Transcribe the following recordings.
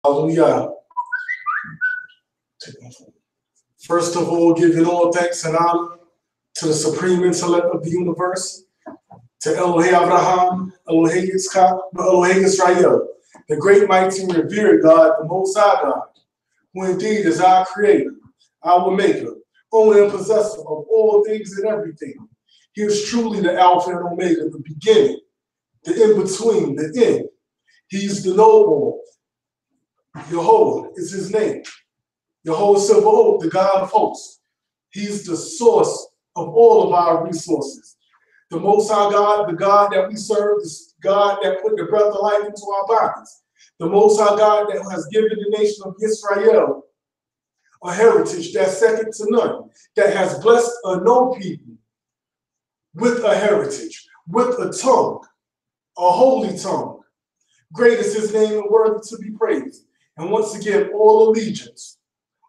Hallelujah. First of all, giving all thanks and honor to the supreme intellect of the universe, to Elohei Abraham, Elohei Yitzchak, Elohei Israel, the great, mighty, and revered God, the Most High God, who indeed is our Creator, our Maker, owner and possessor of all things and everything. He is truly the Alpha and Omega, the beginning, the in-between, the end. He's the know-all. Yehovah is his name. Yehovah Silver, the God of hosts. He's the source of all of our resources. The Most High God, the God that we serve, the God that put the breath of life into our bodies. The Most High God that has given the nation of Israel a heritage that's second to none, that has blessed a no people with a heritage, with a tongue, a holy tongue. Great is his name and worthy to be praised. And once again, all allegiance,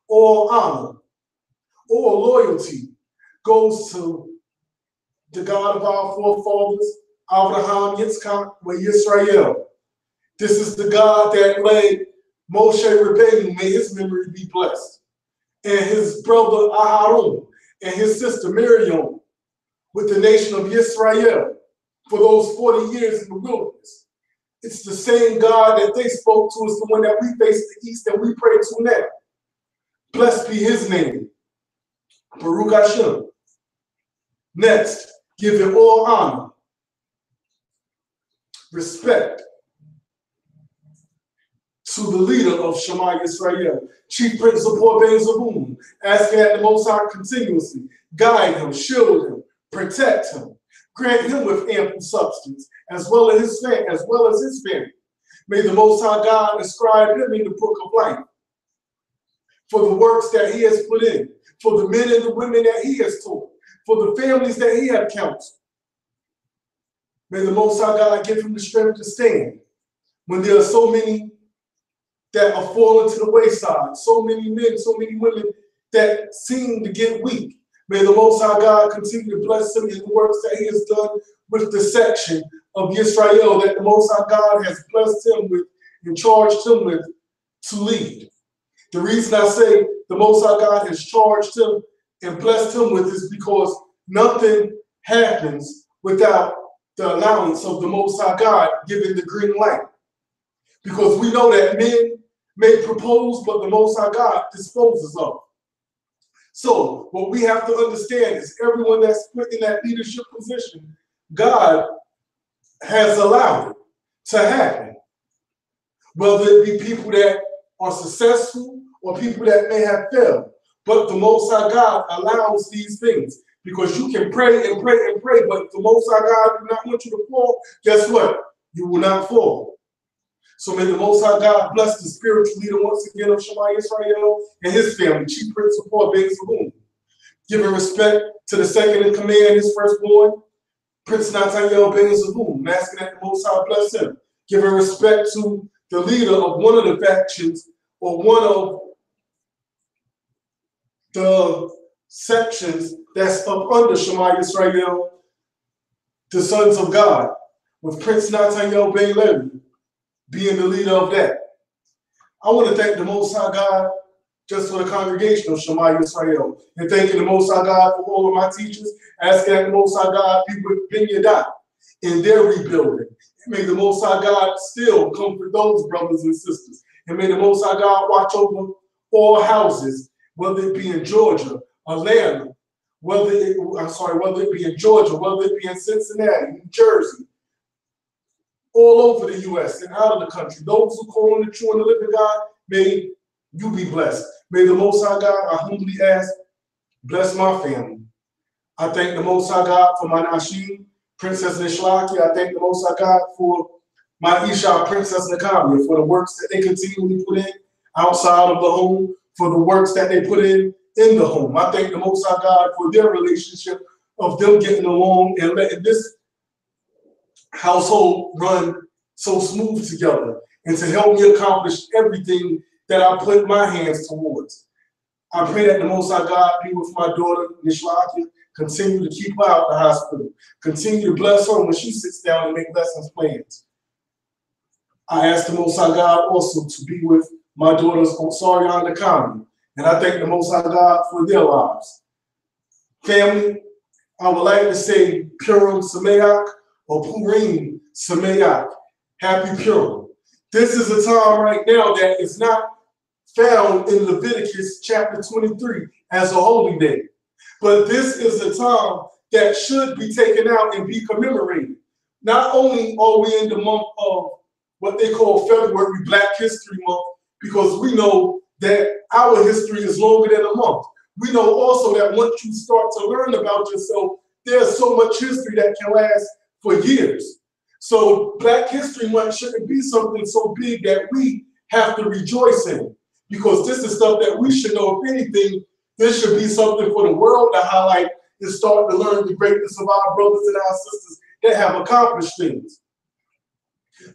all honor, all loyalty goes to the God of our forefathers, Abraham, Yitzchak, Israel. This is the God that led Moshe Rabbeinu, may his memory be blessed, and his brother Aharon, and his sister Miriam, with the nation of Israel for those 40 years in the wilderness. It's the same God that they spoke to is the one that we face the east and we pray to now. Blessed be his name. Baruch Hashem. Next, give him all honor, respect to the leader of Shema Yisrael, Chief Prince of Port Bezabun, asking that the Most High continuously guide him, shield him, protect him, grant him with ample substance, as well as his family. May the Most High God inscribe him in the book of life for the works that he has put in, for the men and the women that he has taught, for the families that he has counseled. May the Most High God give him the strength to stand when there are so many that are falling to the wayside, so many men, so many women that seem to get weak. May the Most High God continue to bless him in the works that he has done with the section of Israel that the Most High God has blessed him with and charged him with to lead. The reason I say the Most High God has charged him and blessed him with is because nothing happens without the allowance of the Most High God giving the green light. Because we know that men may propose, but the Most High God disposes of. So what we have to understand is everyone that's put in that leadership position, God has allowed it to happen. Whether it be people that are successful or people that may have failed. But the Most High God allows these things because you can pray and pray and pray, but if the Most High God does not want you to fall, guess what? You will not fall. So may the Most High God bless the spiritual leader once again of Shema Yisrael and his family, Chief Prince of Port Bezabun. Giving respect to the second in command, his firstborn, Prince Nathaniel Ben Zabun, asking that the Most High bless him. Giving respect to the leader of one of the factions or one of the sections that's up under Shema Yisrael, the sons of God, with Prince Nathaniel Ben Levi being the leader of that. I want to thank the Most High God just for the congregation of Shema Yisrael, and thanking the Most High God for all of my teachers, asking that the Most High God be with Ben Yadai in their rebuilding. And may the Most High God still comfort those brothers and sisters. And may the Most High God watch over all houses, whether it be in Georgia, Atlanta, whether it be in Georgia, whether it be in Cincinnati, New Jersey, all over the U.S. and out of the country. Those who call on the true and the living God, may you be blessed. May the Most High God, I humbly ask, bless my family. I thank the Most High God for my Nashim, Princess Nishlaki. I thank the Most High God for my Isha, Princess Nakamia, for the works that they continually put in outside of the home, for the works that they put in the home. I thank the Most High God for their relationship of them getting along and letting this household run so smooth together and to help me accomplish everything that I put my hands towards. I pray that the Most High God be with my daughter, Nishlaki, continue to keep her out the hospital, continue to bless her when she sits down and make lessons plans. I ask the Most High God also to be with my daughters Sariana and Kami. And I thank the Most High God for their lives. Family, I would like to say Purim Sameach or Purim Sameach. Happy Purim. This is a time right now that is not found in Leviticus chapter 23 as a holy day. But this is a time that should be taken out and be commemorated. Not only are we in the month of what they call February, Black History Month, because we know that our history is longer than a month. We know also that once you start to learn about yourself, there's so much history that can last for years. So Black History Month shouldn't be something so big that we have to rejoice in, because this is stuff that we should know. If anything, this should be something for the world to highlight and start to learn the greatness of our brothers and our sisters that have accomplished things.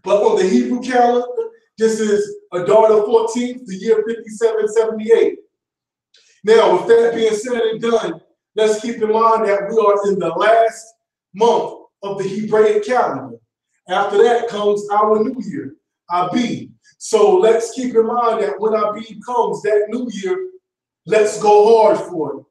But on the Hebrew calendar, this is Adar the 14th, the year 5778. Now, with that being said and done, let's keep in mind that we are in the last month of the Hebraic calendar. After that comes our new year, Abib. So let's keep in mind that when Abib comes, that new year, let's go hard for it.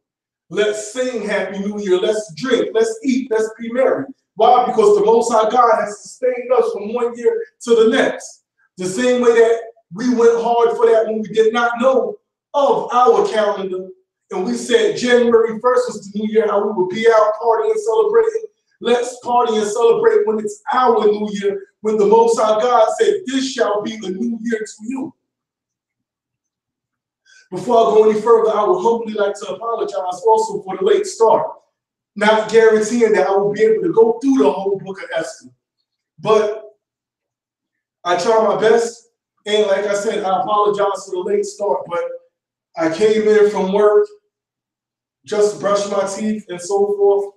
Let's sing Happy New Year. Let's drink. Let's eat. Let's be merry. Why? Because the Most High God has sustained us from one year to the next. The same way that we went hard for that when we did not know of our calendar, and we said January 1st was the new year, how we would be out partying and celebrating. Let's party and celebrate when it's our new year, when the Most High God said, this shall be the new year to you. Before I go any further, I would humbly like to apologize also for the late start. Not guaranteeing that I will be able to go through the whole book of Esther. But I try my best, and like I said, I apologize for the late start, but I came in from work, just brushed my teeth and so forth,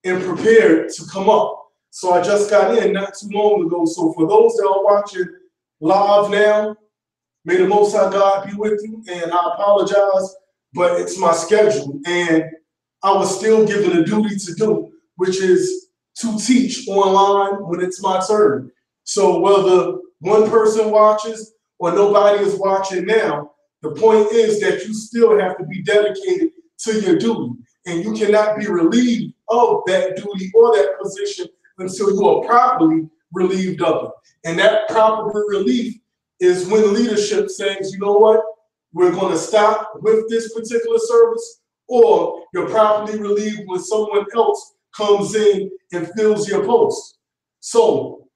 and prepared to come up. So I just got in not too long ago. So for those that are watching live now, may the Most High God be with you, and I apologize, but it's my schedule, and I was still given a duty to do, which is to teach online when it's my turn. So whether one person watches or nobody is watching now, the point is that you still have to be dedicated to your duty, and you cannot be relieved of that duty or that position until you are properly relieved of it. And that proper relief is when leadership says, you know what, we're going to stop with this particular service, or you're properly relieved when someone else comes in and fills your post. So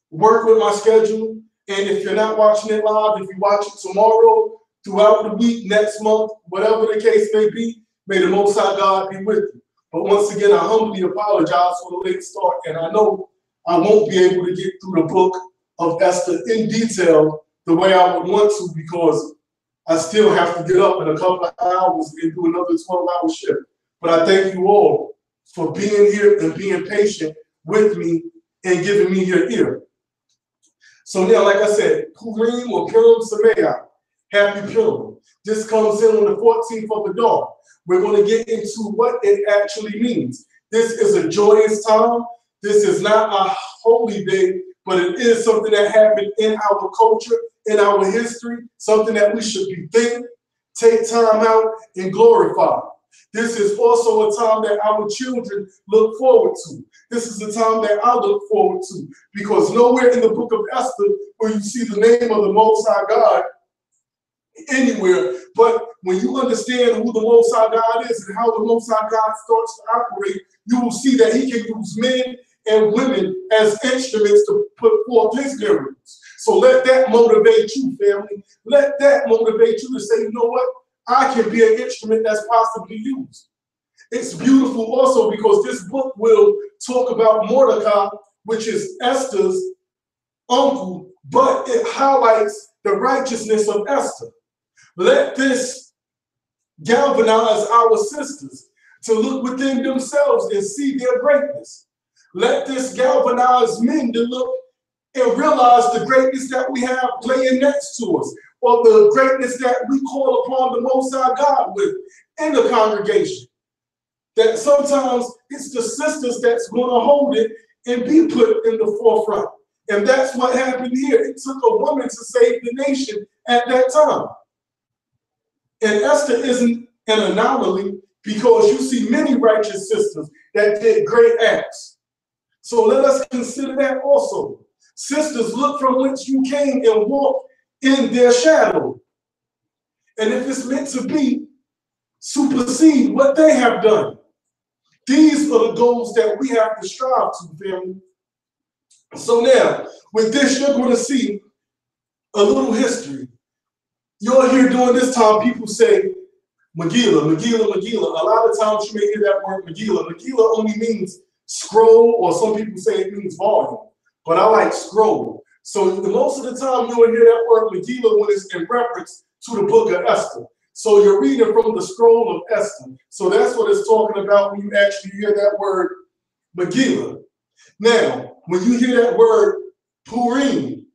work with my schedule, and if you're not watching it live, if you watch it tomorrow, throughout the week, next month, whatever the case may be, may the Most High God be with you. But once again, I humbly apologize for the late start, and I know I won't be able to get through the book of Esther in detail the way I would want to, because I still have to get up in a couple of hours and do another 12-hour shift. But I thank you all for being here and being patient with me and giving me your ear. So now, like I said, Purim or Purim Sameach, Happy Purim. This comes in on the 14th of Adar. We're going to get into what it actually means. This is a joyous time. This is not a holy day, but it is something that happened in our culture, in our history, something that we should be thinking, take time out, and glorify. This is also a time that our children look forward to. This is a time that I look forward to, because nowhere in the book of Esther will you see the name of the Most High God anywhere. But when you understand who the Most High God is and how the Most High God starts to operate, you will see that he can use men and women as instruments to put forth his miracles. So let that motivate you, family. Let that motivate you to say, you know what? I can be an instrument that's possibly used. It's beautiful also because this book will talk about Mordecai, which is Esther's uncle, but it highlights the righteousness of Esther. Let this galvanize our sisters to look within themselves and see their greatness. Let this galvanize men to look and realize the greatness that we have laying next to us, or the greatness that we call upon the Most High God with in the congregation. That sometimes it's the sisters that's going to hold it and be put in the forefront. And that's what happened here. It took a woman to save the nation at that time. And Esther isn't an anomaly because you see many righteous sisters that did great acts. So let us consider that also. Sisters, look from whence you came and walk in their shadow. And if it's meant to be, supersede what they have done. These are the goals that we have to strive to, family. So now, with this, you're going to see a little history. You'll hear during this time people say, Megillah, Megillah, Megillah. A lot of times you may hear that word Megillah. Megillah only means scroll, or some people say it means volume. But I like scroll. So most of the time you'll hear that word Megillah when it's in reference to the book of Esther. So you're reading from the scroll of Esther. So that's what it's talking about when you actually hear that word Megillah. Now, when you hear that word Purim,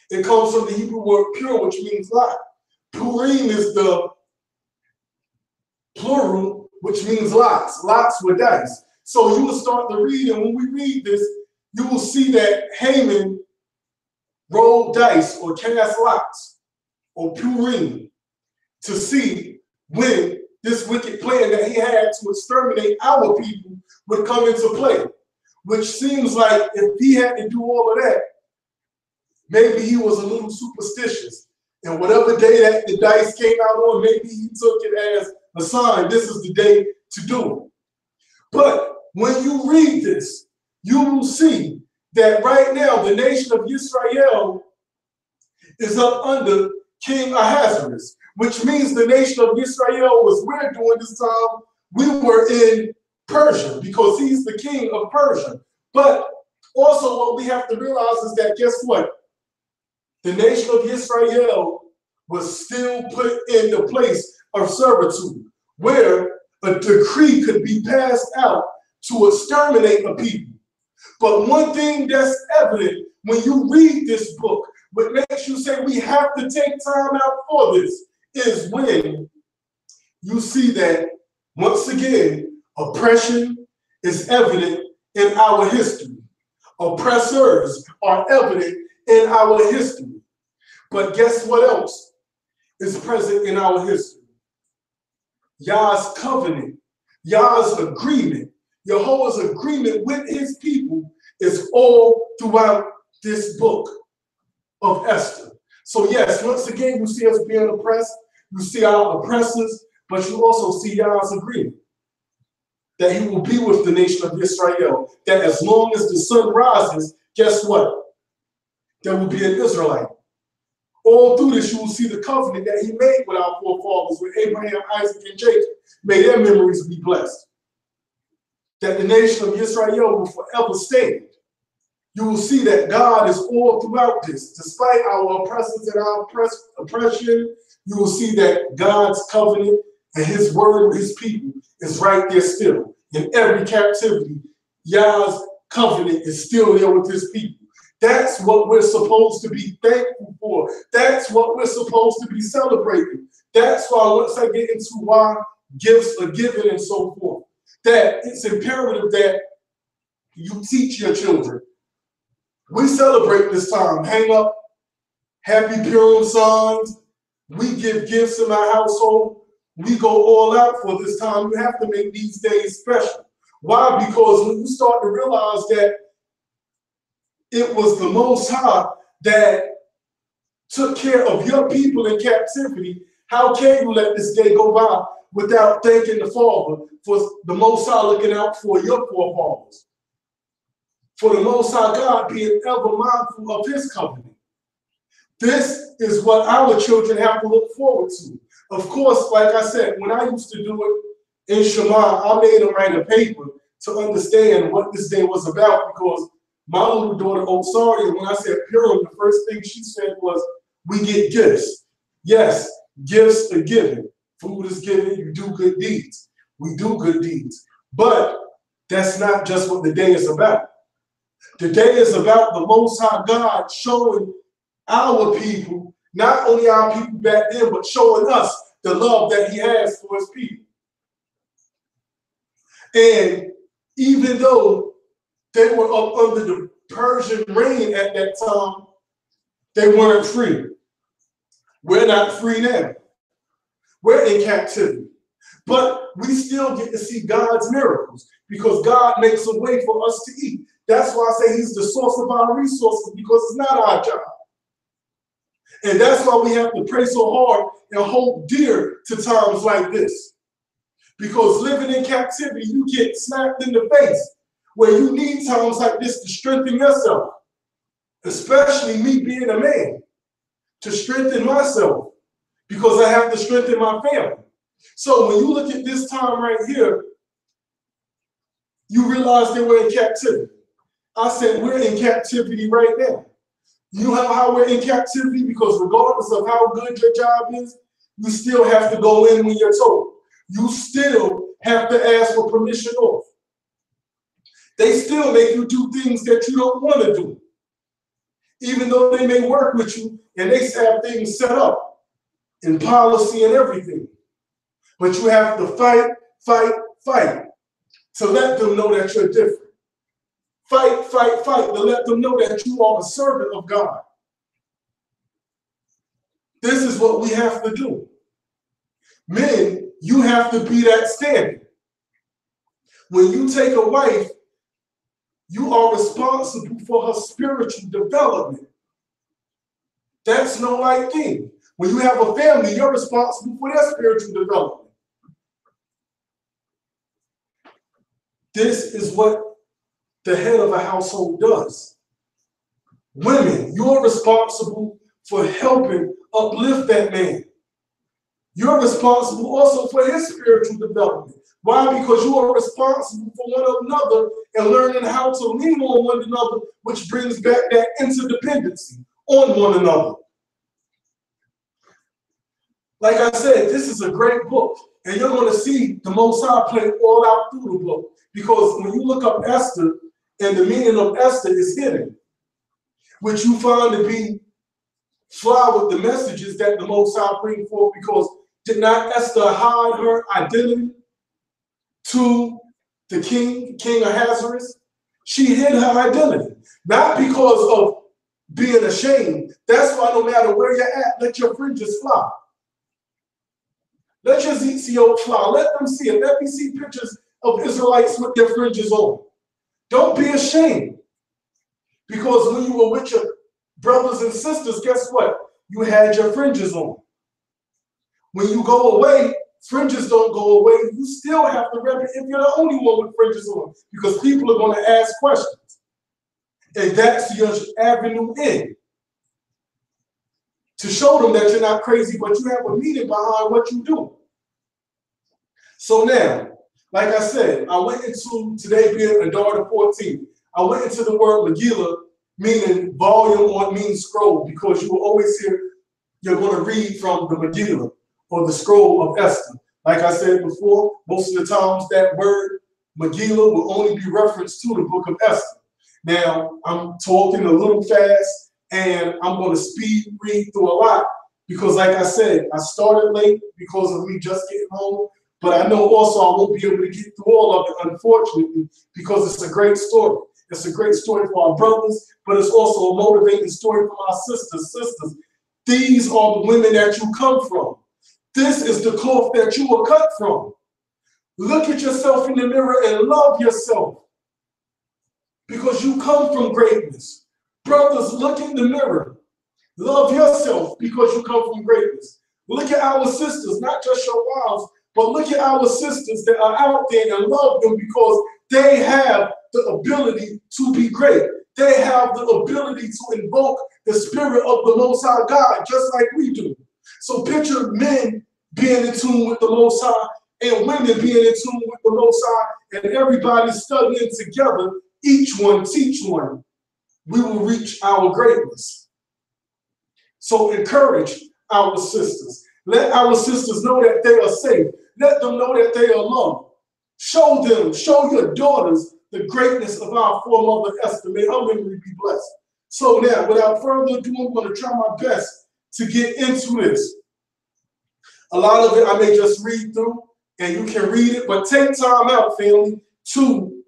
it comes from the Hebrew word pure, which means lot. Purim is the plural, which means lots. Lots with dice. So you will start to read, and when we read this, you will see that Haman rolled dice or cast lots or Purim to see when this wicked plan that he had to exterminate our people would come into play. Which seems like if he had to do all of that, maybe he was a little superstitious. And whatever day that the dice came out on, maybe he took it as a sign, this is the day to do it. But when you read this, you will see that right now the nation of Israel is up under King Ahasuerus, which means the nation of Israel was where during this time we were in Persia, because he's the king of Persia. But also what we have to realize is that, guess what? The nation of Israel was still put in the place of servitude, where a decree could be passed out to exterminate a people. But one thing that's evident when you read this book, what makes you say we have to take time out for this, is when you see that, once again, oppression is evident in our history. Oppressors are evident in our history. But guess what else is present in our history? Yah's covenant, Yah's agreement, Jehovah's agreement with his people is all throughout this book of Esther. So yes, once again, you see us being oppressed, you see our oppressors, but you also see Yah's agreement that he will be with the nation of Israel, that as long as the sun rises, guess what? There will be an Israelite. All through this, you will see the covenant that he made with our forefathers, with Abraham, Isaac, and Jacob. May their memories be blessed. That the nation of Israel will forever stand. You will see that God is all throughout this. Despite our oppressors and our oppression, you will see that God's covenant and his word with his people is right there still. In every captivity, Yah's covenant is still there with his people. That's what we're supposed to be thankful for. That's what we're supposed to be celebrating. That's why once I get into why gifts are given and so forth, that it's imperative that you teach your children. We celebrate this time, hang up happy Purim signs. We give gifts in my household. We go all out for this time. You have to make these days special. Why? Because when you start to realize that it was the Most High that took care of your people in captivity, how can you let this day go by without thanking the Father for the Most High looking out for your forefathers? For the Most High God being ever mindful of his covenant. This is what our children have to look forward to. Of course, like I said, when I used to do it in Shema, I made them write a paper to understand what this day was about, because my little daughter, Osaria, when I said Purim, the first thing she said was, we get gifts. Yes, gifts are given. Food is given. You do good deeds. We do good deeds. But that's not just what the day is about. The day is about the Most High God showing our people, not only our people back then, but showing us the love that he has for his people. And even though they were up under the Persian reign at that time, they weren't free. We're not free now. We're in captivity. But we still get to see God's miracles because God makes a way for us to eat. That's why I say he's the source of our resources, because it's not our job. And that's why we have to pray so hard and hold dear to times like this. Because living in captivity, you get slapped in the face where you need times like this to strengthen yourself. Especially me being a man, to strengthen myself because I have to strengthen my family. So when you look at this time right here, you realize they were in captivity. I said we're in captivity right now. You know how we're in captivity? Because regardless of how good your job is, you still have to go in when you're told. You still have to ask for permission off. They still make you do things that you don't want to do. Even though they may work with you and they have things set up in policy and everything. But you have to fight, fight, fight to let them know that you're different. Fight, fight, fight to let them know that you are a servant of God. This is what we have to do. Men, you have to be that standard. When you take a wife, you are responsible for her spiritual development. That's no light thing. When you have a family, you're responsible for their spiritual development. This is what the head of a household does. Women, you're responsible for helping uplift that man. You're responsible also for his spiritual development. Why? Because you are responsible for one another and learning how to lean on one another, which brings back that interdependency on one another. Like I said, this is a great book, and you're going to see the Most High play all out through the book, because when you look up Esther, and the meaning of Esther is hidden, which you find to be fly with the messages that the Most High bring forth, because did not Esther hide her identity to the king Ahasuerus? She hid her identity, not because of being ashamed. That's why no matter where you're at, let your fringes fly. Let your ZCO fly. Let them see it. Let me see pictures of Israelites with their fringes on. Don't be ashamed. Because when you were with your brothers and sisters, guess what? You had your fringes on. When you go away, fringes don't go away. You still have to rep it if you're the only one with fringes on, because people are going to ask questions. And that's your avenue in. To show them that you're not crazy, but you have a meaning behind what you do. So now, like I said, I went into, today being Adar the 14th, I went into the word Megillah, meaning volume or means scroll, because you will always hear, you're going to read from the Megillah or the scroll of Esther. Like I said before, most of the times that word Megillah will only be referenced to the book of Esther. Now, I'm talking a little fast, and I'm going to speed read through a lot, because like I said, I started late because of me just getting home. But I know also I won't be able to get through all of it, unfortunately, because it's a great story. It's a great story for our brothers, but it's also a motivating story for our sisters. These are the women that you come from. This is the cloth that you were cut from. Look at yourself in the mirror and love yourself, because you come from greatness. Brothers, look in the mirror. Love yourself because you come from greatness. Look at our sisters, not just your wives, but look at our sisters that are out there and love them, because they have the ability to be great. They have the ability to invoke the spirit of the Most High God, just like we do. So picture men being in tune with the Most High and women being in tune with the Most High, and everybody studying together, each one teach one. We will reach our greatness. So encourage our sisters. Let our sisters know that they are safe. Let them know that they are loved. Show them, show your daughters the greatness of our foremother Esther. May her memory be blessed. So now, without further ado, I'm going to try my best to get into this. A lot of it I may just read through, and you can read it, but take time out, family, to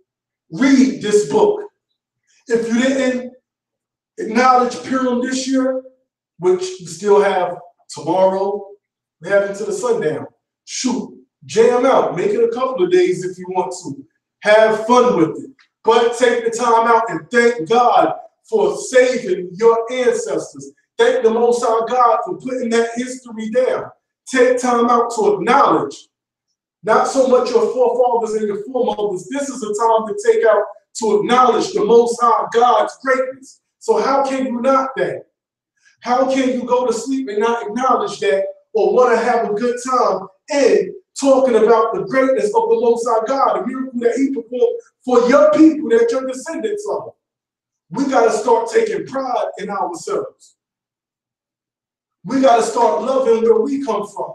read this book. If you didn't acknowledge Purim this year, which you still have tomorrow, we have until the sundown. Shoot, jam out, make it a couple of days if you want to. Have fun with it. But take the time out and thank God for saving your ancestors. Thank the Most High God for putting that history down. Take time out to acknowledge not so much your forefathers and your foremothers. This is a time to take out to acknowledge the Most High God's greatness. So how can you not that? How can you go to sleep and not acknowledge that or want to have a good time in talking about the greatness of the Most High God, the miracle that he performed for your people that you're descendants of? We got to start taking pride in ourselves. We got to start loving where we come from.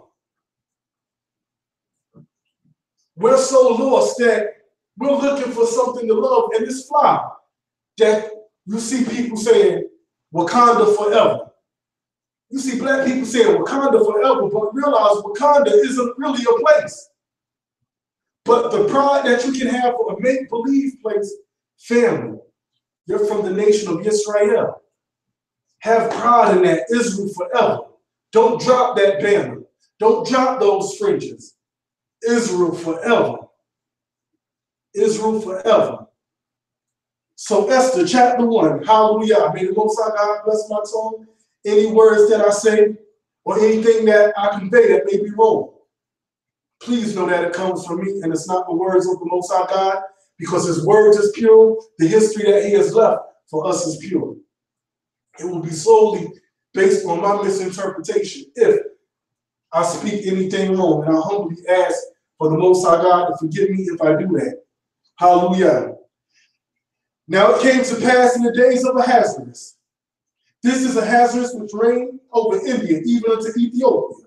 We're so lost that we're looking for something to love, and it's fly that you see people saying Wakanda forever. You see black people saying Wakanda forever, but realize Wakanda isn't really a place. But the pride that you can have for a make-believe place, family, you're from the nation of Israel. Have pride in that, Israel forever. Don't drop that banner. Don't drop those fringes. Israel forever. Israel forever. So Esther chapter 1, hallelujah. May the Most High God bless my tongue. Any words that I say or anything that I convey that may be wrong, please know that it comes from me and it's not the words of the Most High God, because his words is pure. The history that he has left for us is pure. It will be solely based on my misinterpretation if I speak anything wrong, and I humbly ask for the Most High God to forgive me if I do that. Hallelujah. Now it came to pass in the days of Ahasuerus. This is Ahasuerus which reigned over India, even unto Ethiopia,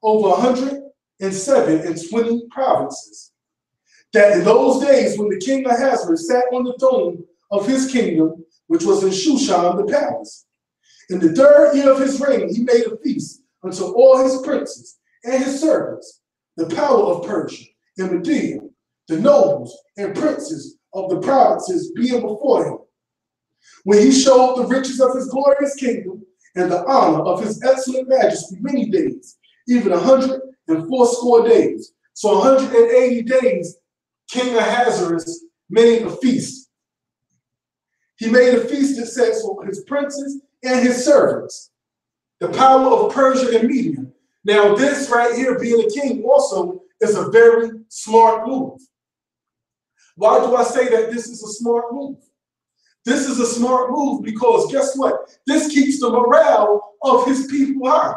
over 107 provinces. That in those days, when the king Ahasuerus sat on the throne of his kingdom, which was in Shushan the palace, in the 3rd year of his reign, he made a feast unto all his princes and his servants, the power of Persia and Media, the nobles and princes of the provinces being before him. When he showed the riches of his glorious kingdom and the honor of his excellent majesty many days, even 180 days. So 180 days, King Ahasuerus made a feast. He made a feast, it says, for his princes and his servants, the power of Persia and Media. Now this right here, being a king, also is a very smart move. Why do I say that this is a smart move? This is a smart move because guess what? This keeps the morale of his people high.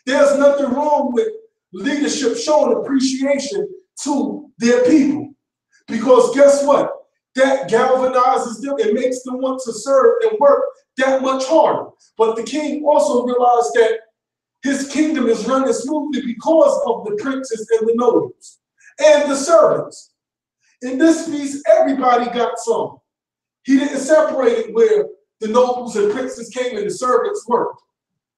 There's nothing wrong with leadership showing appreciation to their people, because guess what? That galvanizes them and makes them want to serve and work that much harder. But the king also realized that his kingdom is running smoothly because of the princes and the nobles and the servants. In this feast, everybody got some. He didn't separate it where the nobles and princes came and the servants worked.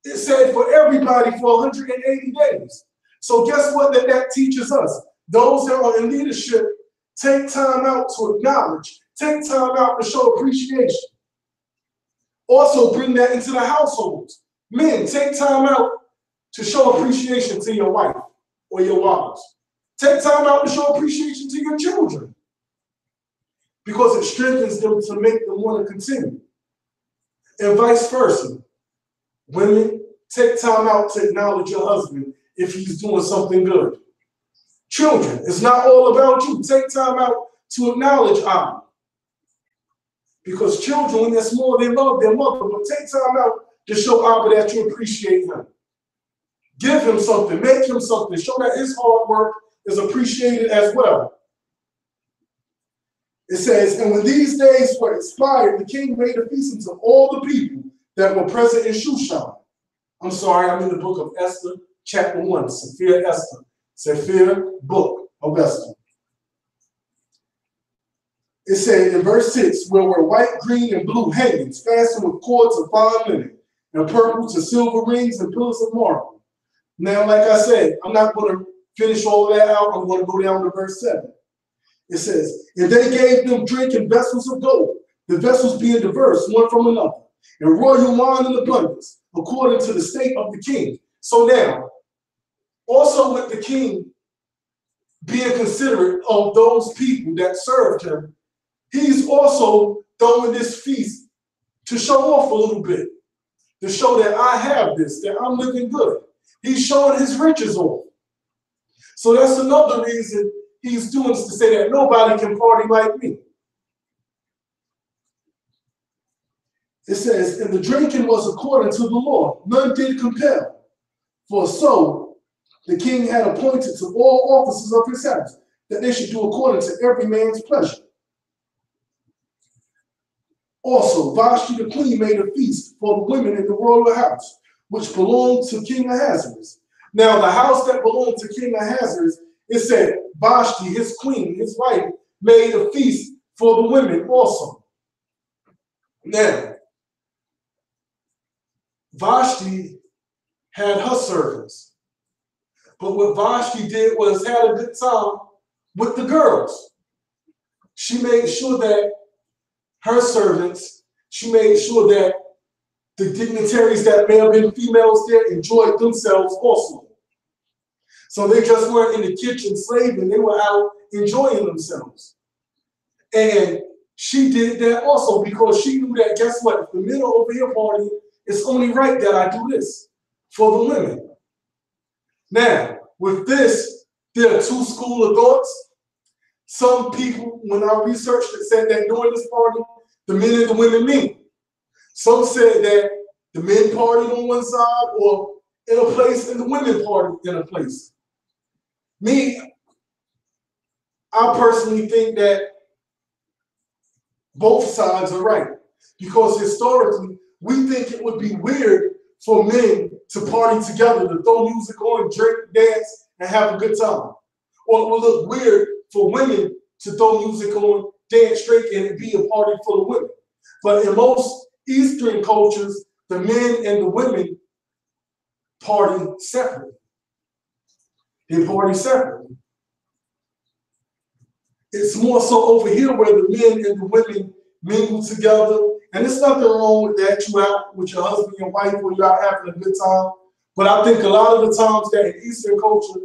It said for everybody for 180 days. So guess what that teaches us? Those that are in leadership, take time out to acknowledge, take time out to show appreciation. Also bring that into the households. Men, take time out to show appreciation to your wife or your wives. Take time out to show appreciation to your children, because it strengthens them to make them want to continue. And vice versa. Women, take time out to acknowledge your husband if he's doing something good. Children, it's not all about you. Take time out to acknowledge Abba. Because children, when they're small, they love their mother, but take time out to show Abba that you appreciate him. Give him something, make him something, show that his hard work is appreciated as well. It says, and when these days were expired, the king made a feast unto all the people that were present in Shushan. I'm sorry, I'm in the book of Esther, chapter 1, Sephir Esther. Sephir, book of Esther. It said in verse 6, where were white, green, and blue hangings, fastened with cords of fine linen, and purple to silver rings and pillars of marble. Now, like I said, I'm not going to finish all of that out. I'm going to go down to verse 7. It says, and they gave them drink in vessels of gold, the vessels being diverse one from another, and royal wine in abundance, according to the state of the king. So now, also with the king being considerate of those people that served him, he's also throwing this feast to show off a little bit, to show that I have this, that I'm living good. He's showing his riches off. So that's another reason he's doing this, to say that nobody can party like me. It says, and the drinking was according to the law. None did compel. For so the king had appointed to all officers of his house that they should do according to every man's pleasure. Also, Vashti the queen made a feast for the women in the royal house, which belonged to King Ahasuerus. Now, the house that belonged to King Ahasuerus, it said Vashti, his queen, his wife, made a feast for the women also. Now, Vashti had her servants, but what Vashti did was had a good time with the girls. She made sure that her servants, she made sure that the dignitaries that may have been females there enjoyed themselves also. So they just weren't in the kitchen slaving, they were out enjoying themselves. And she did that also because she knew that, guess what, if the men are over here partying, it's only right that I do this for the women. Now, with this, there are two schools of thoughts. Some people, when I researched it, said that during this party, the men and the women mingled. Some said that the men partied on one side or in a place and the women partied in a place. Me, I personally think that both sides are right. Because historically, we think it would be weird for men to party together, to throw music on, drink, dance, and have a good time. Or it would look weird for women to throw music on, dance, drink, and it be a party full of women. But in most Eastern cultures, the men and the women party separately. They party separately. It's more so over here where the men and the women mingle together. And there's nothing wrong with that. You out with your husband and wife or you out having a good time. But I think a lot of the times that in Eastern culture,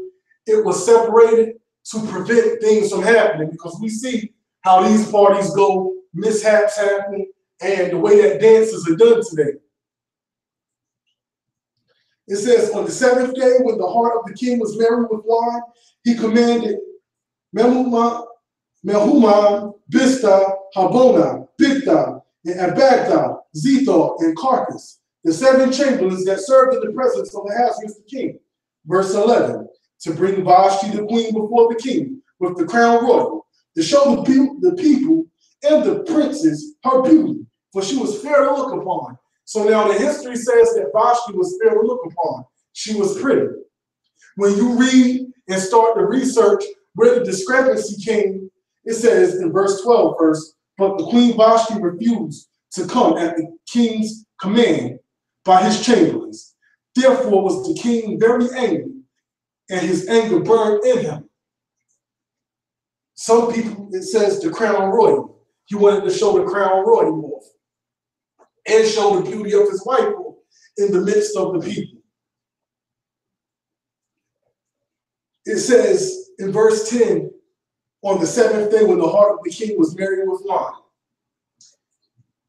it was separated to prevent things from happening, because we see how these parties go, mishaps happen, and the way that dances are done today. It says, on the seventh day, when the heart of the king was merry with wine, he commanded Mehumam, Bista, Habona, Bigtha, and Abagtha, Zethar, and Carcass, the 7 chamberlains that served in the presence of Ahasuerus the king. Verse 11, to bring Vashti the queen before the king with the crown royal, to show the people and the princes her beauty, for she was fair to look upon. So now the history says that Vashti was fair to look upon. She was pretty. When you read and start to research where the discrepancy came, it says in verse 12 first, but the queen Vashti refused to come at the king's command by his chamberlains. Therefore was the king very angry, and his anger burned in him. Some people, it says the crown royal. He wanted to show the crown royal off and show the beauty of his wife in the midst of the people. It says in verse 10, on the 7th day when the heart of the king was merry with wine.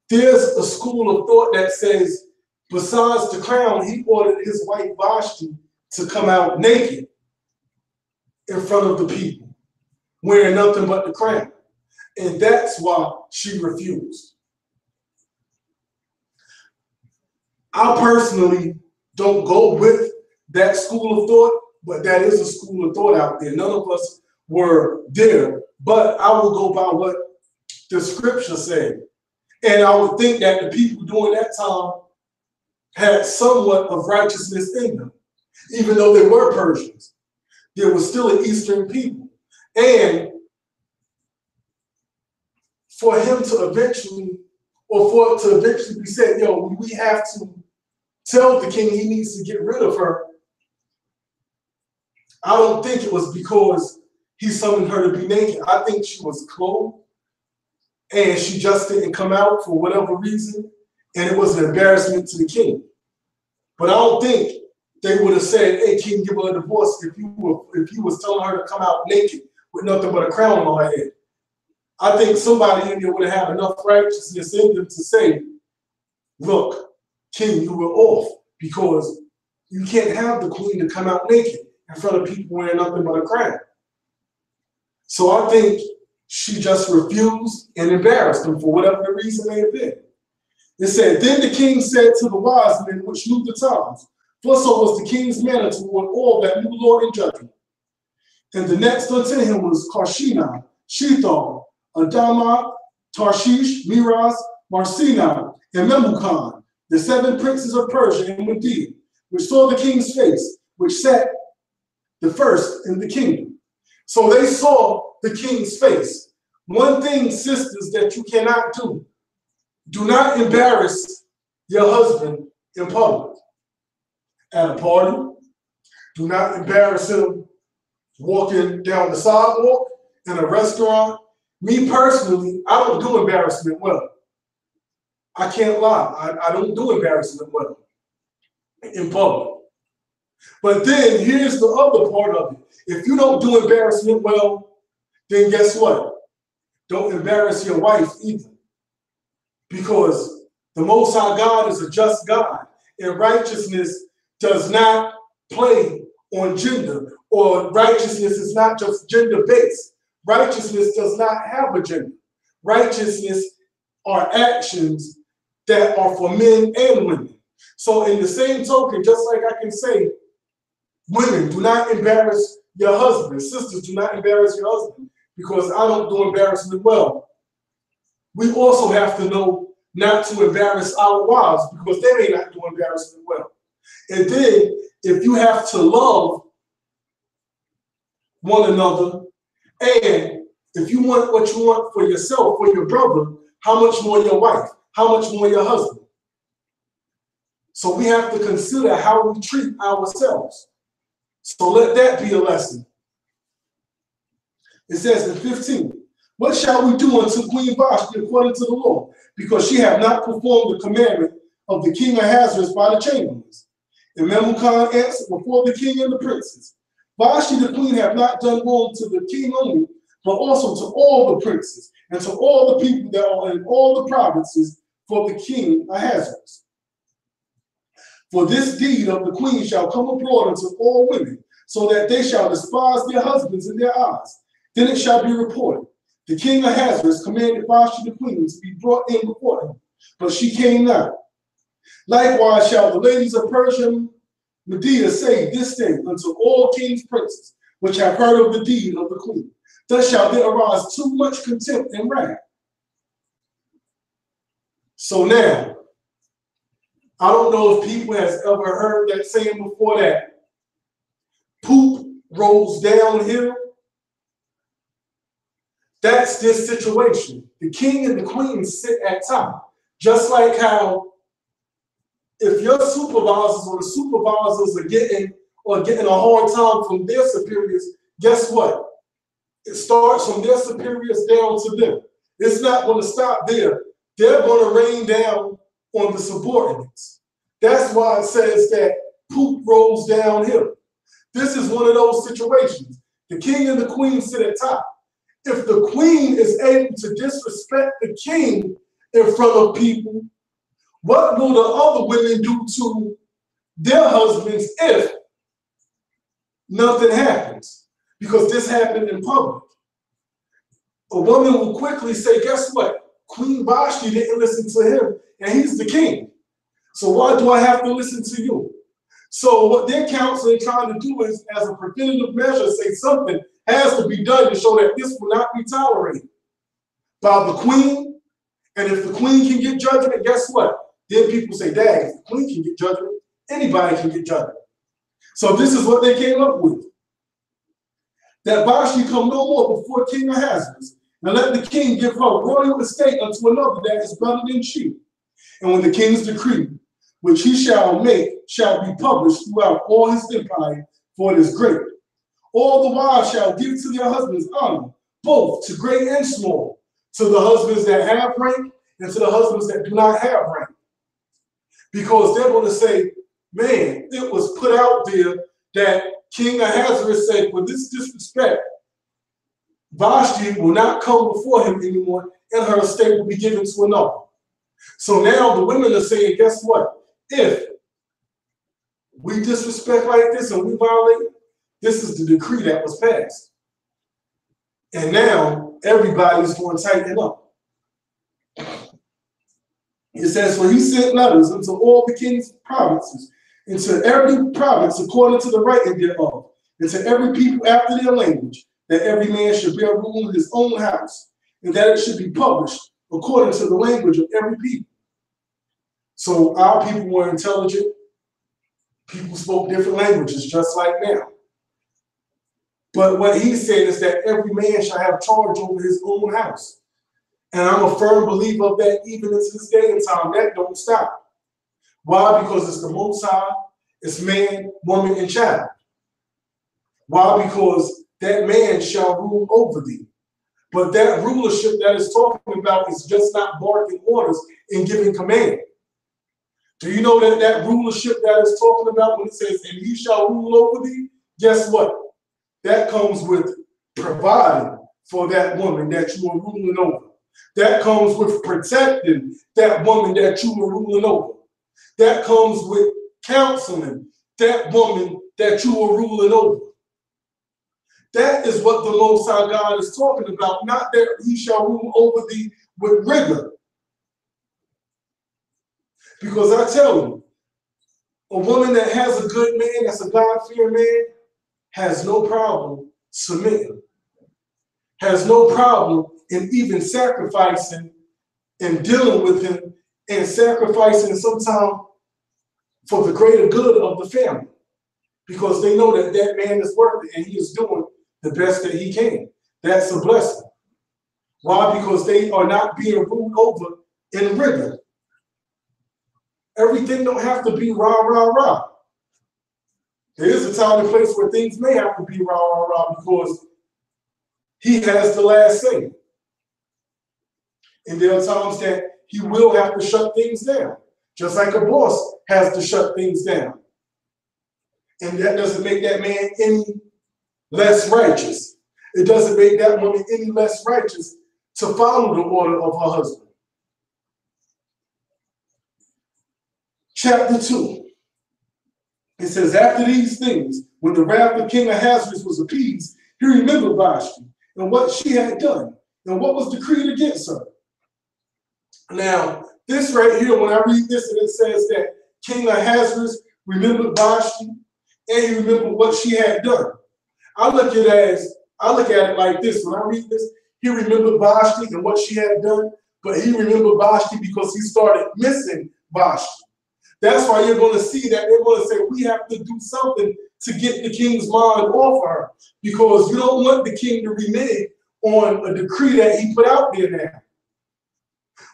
There's a school of thought that says, besides the crown, he ordered his wife Vashti to come out naked in front of the people, wearing nothing but the crown. And that's why she refused. I personally don't go with that school of thought, but that is a school of thought out there. None of us were there, but I will go by what the scripture said. And I would think that the people during that time had somewhat of righteousness in them, even though they were Persians. There was still an Eastern people. And for him to eventually, or for it to eventually be said, yo, we have to tell the king he needs to get rid of her, I don't think it was because he summoned her to be naked. I think she was clothed. and she just didn't come out for whatever reason, and it was an embarrassment to the king. But I don't think they would have said, "Hey, king, give her a divorce," if you was telling her to come out naked with nothing but a crown on her head. I think somebody in there would have had enough righteousness in them to say, "Look, king, you were off because you can't have the queen to come out naked in front of people wearing nothing but a crown." So I think she just refused and embarrassed them for whatever the reason may have been. It said, "Then the king said to the wise men which knew the times, for so was the king's manner toward all that knew law and judgment. And the next unto him was Karshina, Shethar, Adama, Tarshish, Miraz, Marsina, and Memucan, the 7 princes of Persia and Media, which saw the king's face, which sat the first in the kingdom." So they saw the king's face. One thing, sisters, that you cannot do not embarrass your husband in public. At a party, do not embarrass him walking down the sidewalk, in a restaurant. Me personally, I don't do embarrassment well. I can't lie. I don't do embarrassment well in public. But then here's the other part of it. If you don't do embarrassment well, then guess what? Don't embarrass your wife either. Because the Most High God is a just God, and righteousness does not play on gender, or righteousness is not just gender-based. Righteousness does not have a gender. Righteousness are actions that are for men and women. So in the same token, just like I can say, women, do not embarrass your husband. Sisters, do not embarrass your husband, because I don't do embarrassment well. We also have to know not to embarrass our wives, because they may not do embarrassment well. And then, if you have to love one another, and if you want what you want for yourself, for your brother, how much more your wife? How much more your husband? So we have to consider how we treat ourselves. So let that be a lesson. It says in 15, "What shall we do unto Queen Vashti according to the law? Because she hath not performed the commandment of the king Ahasuerus by the chamberlains." And Memucan answered before the king and the princes, "Vashti the queen hath not done wrong to the king only, but also to all the princes, and to all the people that are in all the provinces for the king Ahasuerus. For this deed of the queen shall come abroad unto all women, so that they shall despise their husbands in their eyes. Then it shall be reported, the king Ahasuerus commanded Vashti the queen to be brought in before him, but she came not. Likewise shall the ladies of Persia and Media say this day unto all kings' princes, which have heard of the deed of the queen. Thus shall there arise too much contempt and wrath." So now, I don't know if people has ever heard that saying before, that poop rolls downhill. That's this situation. The king and the queen sit at top. Just like how if your supervisors or the supervisors are getting a hard time from their superiors, guess what? It starts from their superiors down to them. It's not going to stop there. They're going to rain down on the subordinates. That's why it says that poop rolls downhill. This is one of those situations. The king and the queen sit at top. If the queen is able to disrespect the king in front of people, what will the other women do to their husbands if nothing happens? Because this happened in public. A woman will quickly say, guess what? Queen Vashti didn't listen to him, and he's the king. So why do I have to listen to you? So what their counsel is trying to do is, as a preventative measure, say something has to be done to show that this will not be tolerated by the queen. And if the queen can get judgment, guess what? Then people say, dang, if the queen can get judgment, anybody can get judgment. So this is what they came up with. That Vashti come no more before King Ahasuerus, and let the king give her royal estate unto another that is better than she. And when the king's decree, which he shall make, shall be published throughout all his empire, for it is great. All the wives shall give to their husbands honor, both to great and small, to the husbands that have rank and to the husbands that do not have rank. Because they're going to say, man, it was put out there that King Ahasuerus said, with this disrespect, Vashti will not come before him anymore, and her estate will be given to another. So now the women are saying, guess what? If we disrespect like this and we violate, this is the decree that was passed. And now everybody's going to tighten up. It says, for he sent letters into all the king's provinces, into every province according to the writing thereof, and to every people after their language, that every man should bear rule in his own house, and that it should be published according to the language of every people. So our people were intelligent. People spoke different languages, just like now. But what he said is that every man shall have charge over his own house. And I'm a firm believer of that even in this day and time. That don't stop. Why? Because it's the Most High, it's man, woman, and child. Why? Because that man shall rule over thee. But that rulership that is talking about is just not barking orders and giving command. Do you know that that rulership that is talking about when it says, and he shall rule over thee? Guess what? That comes with providing for that woman that you are ruling over. That comes with protecting that woman that you are ruling over. That comes with counseling that woman that you are ruling over. That is what the Most High God is talking about, not that he shall rule over thee with rigor. Because I tell you, a woman that has a good man, that's a God-fearing man, has no problem submitting, has no problem in even sacrificing and dealing with him and sacrificing sometimes for the greater good of the family, because they know that that man is worth it and he is doing the best that he can. That's a blessing. Why? Because they are not being ruled over in rigor. Everything don't have to be rah, rah, rah. There is a time and place where things may have to be rah, rah, rah, because he has the last say. And there are times that he will have to shut things down, just like a boss has to shut things down. And that doesn't make that man any less righteous. It doesn't make that woman any less righteous to follow the order of her husband. Chapter 2. It says, after these things, when the wrath of King Ahasuerus was appeased, he remembered Vashti and what she had done and what was decreed against her. Now, this right here, when I read this and it says that King Ahasuerus remembered Vashti and he remembered what she had done, I look at it like this. When I read this, he remembered Vashti and what she had done, but he remembered Vashti because he started missing Vashti. That's why you're going to see that they're going to say, we have to do something to get the king's mind off her, because you don't want the king to renege on a decree that he put out there now.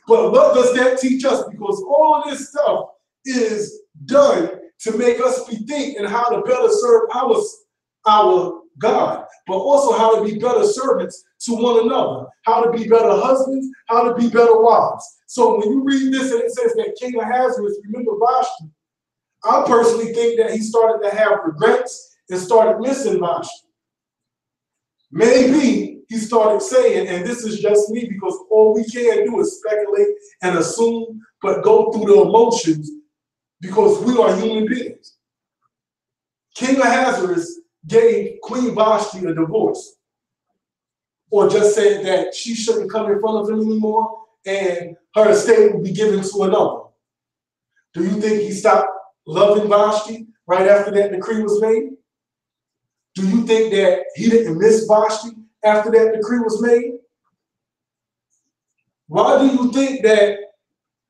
But what does that teach us? Because all of this stuff is done to make us bethink and how to better serve our God, but also how to be better servants to one another, how to be better husbands, how to be better wives. So when you read this and it says that King Ahasuerus remembered Vashti, I personally think that he started to have regrets and started missing Vashti. Maybe he started saying, and this is just me because all we can do is speculate and assume, but go through the emotions because we are human beings. King Ahasuerus gave Queen Vashti a divorce, or just said that she shouldn't come in front of him anymore and her estate will be given to another. Do you think he stopped loving Vashti right after that decree was made? Do you think that he didn't miss Vashti after that decree was made? Why do you think that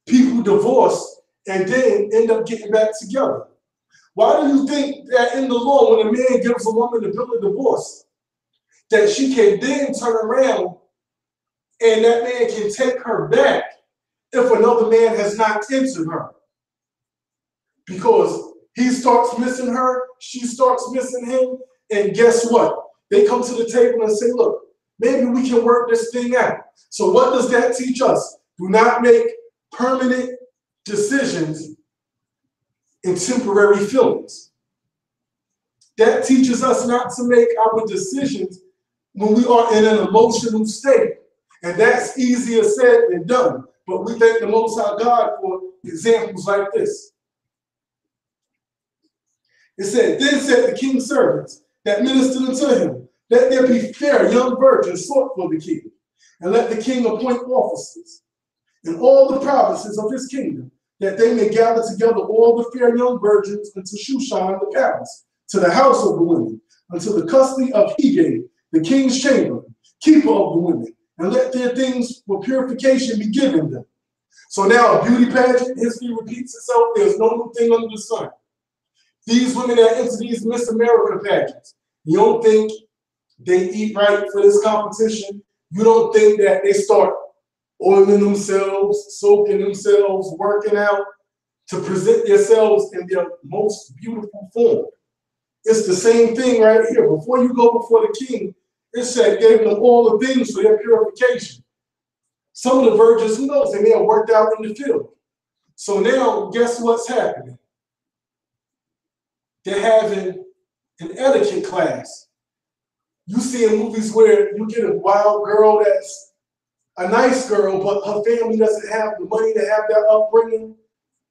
people divorce and then end up getting back together? Why do you think that in the law, when a man gives a woman a bill of divorce, that she can then turn around and that man can take her back if another man has not entered her? Because he starts missing her, she starts missing him, and guess what? They come to the table and say, look, maybe we can work this thing out. So what does that teach us? Do not make permanent decisions in temporary feelings. That teaches us not to make our decisions when we are in an emotional state. And that's easier said than done. But we thank the Most High God for examples like this. It said, then said the king's servants that ministered unto him, let there be fair young virgins sought for the king, and let the king appoint officers in all the provinces of his kingdom, that they may gather together all the fair young virgins unto Shushan the palace, to the house of the women, unto the custody of Hegay, the king's chamber, keeper of the women, and let their things for purification be given them. So now a beauty pageant, history repeats itself. There's no new thing under the sun. These women that enter these Miss America pageants, you don't think they eat right for this competition? You don't think that they start oiling themselves, soaking themselves, working out to present themselves in their most beautiful form? It's the same thing right here. Before you go before the king, it said gave them all the things for their purification. Some of the virgins, who knows, they may have worked out in the field. So now, guess what's happening? They're having an etiquette class. You see in movies where you get a wild girl that's a nice girl, but her family doesn't have the money to have that upbringing.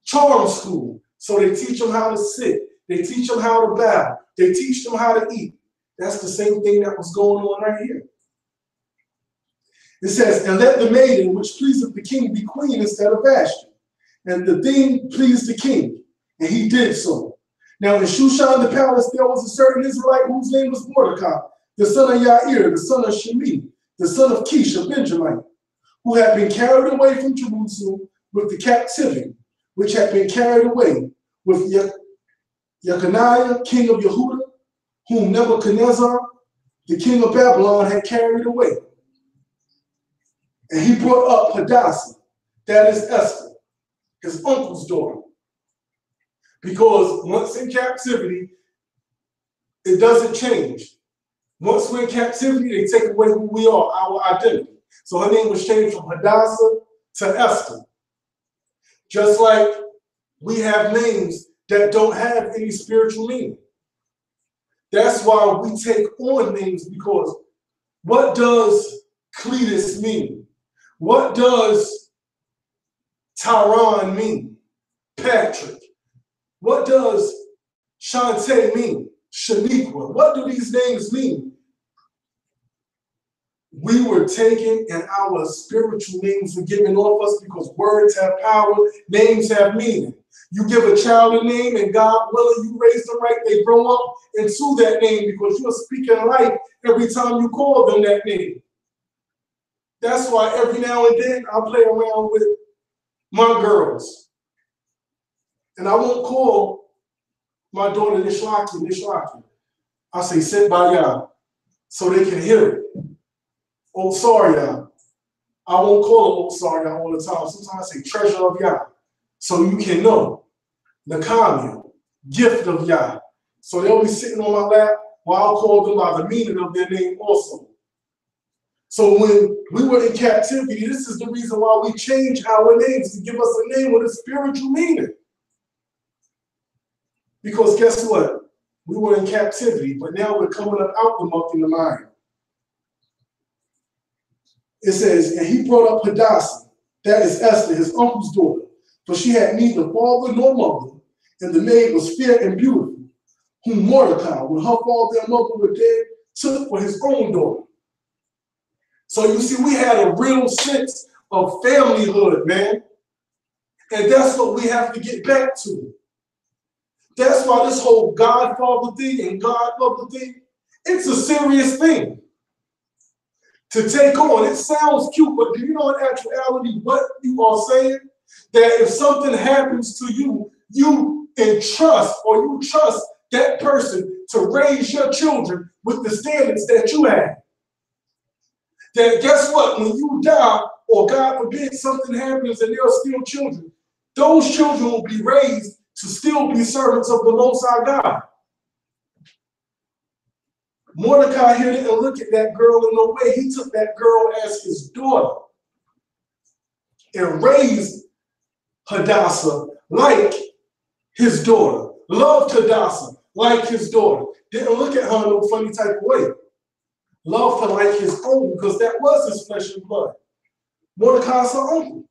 Charm school. So they teach them how to sit. They teach them how to bow. They teach them how to eat. That's the same thing that was going on right here. It says, and let the maiden which pleaseth the king be queen instead of Vashti. And the thing pleased the king, and he did so. Now in Shushan the palace there was a certain Israelite whose name was Mordecai, the son of Yair, the son of Shimei, the son of Kish, a Benjamite, who had been carried away from Jerusalem with the captivity, which had been carried away with Jeconiah, king of Yehuda, whom Nebuchadnezzar, the king of Babylon, had carried away. And he brought up Hadassah, that is Esther, his uncle's daughter. Because once in captivity, it doesn't change. Once we're in captivity, they take away who we are, our identity. So her name was changed from Hadassah to Esther. Just like we have names that don't have any spiritual meaning. That's why we take on names, because what does Cletus mean? What does Tyron mean? Patrick. What does Shantae mean? Shaniqua. What do these names mean? We were taken and our spiritual names were given off us because words have power, names have meaning. You give a child a name and God willing, you raise them right, they grow up into that name because you're speaking life every time you call them that name. That's why every now and then I play around with my girls. And I won't call my daughter Nishlaki. I say, sit by y'all, so they can hear it. Oh, sorry, y'all. I won't call her, oh, sorry, y'all, all the time. Sometimes I say, treasure of y'all, so you can know. Nakamia, gift of Yah. So they'll be sitting on my lap while I'll call them by the meaning of their name also. So when we were in captivity, this is the reason why we changed our names to give us a name with a spiritual meaning. Because guess what? We were in captivity, but now we're coming up out the muck in the mind. It says, and he brought up Hadassah, that is Esther, his uncle's daughter, for she had neither father nor mother, and the maid was fair and beautiful, whom Mordecai, when her father and mother were dead, took for his own daughter. So you see, we had a real sense of familyhood, man. And that's what we have to get back to. That's why this whole Godfather thing and Godmother thing, it's a serious thing to take on. It sounds cute, but do you know in actuality what you are saying? That if something happens to you, you entrust or you trust that person to raise your children with the standards that you have. That guess what? When you die, or God forbid something happens and there are still children, those children will be raised to still be servants of the Most High God. Mordecai here didn't look at that girl in no way. He took that girl as his daughter and raised Hadassah like his daughter. Loved Hadassah like his daughter. Didn't look at her in no funny type of way. Loved her like his own, because that was his flesh and blood. Mordecai's her uncle.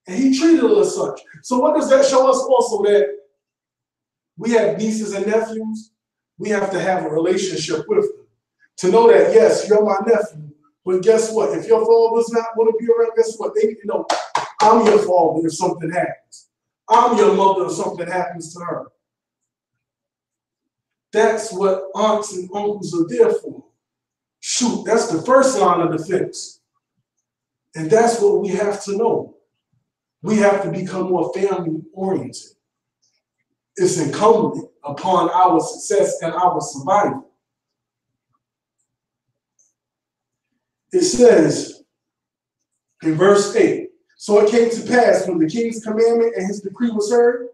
And he treated her as such. So what does that show us also? That we have nieces and nephews. We have to have a relationship with them. To know that, yes, you're my nephew, but guess what? If your father's not going to be around, guess what? They know I'm your father if something happens. I'm your mother if something happens to her. That's what aunts and uncles are there for. Shoot, that's the first line of defense. And that's what we have to know. We have to become more family-oriented. It's incumbent upon our success and our survival. It says in verse 8, so it came to pass when the king's commandment and his decree was heard,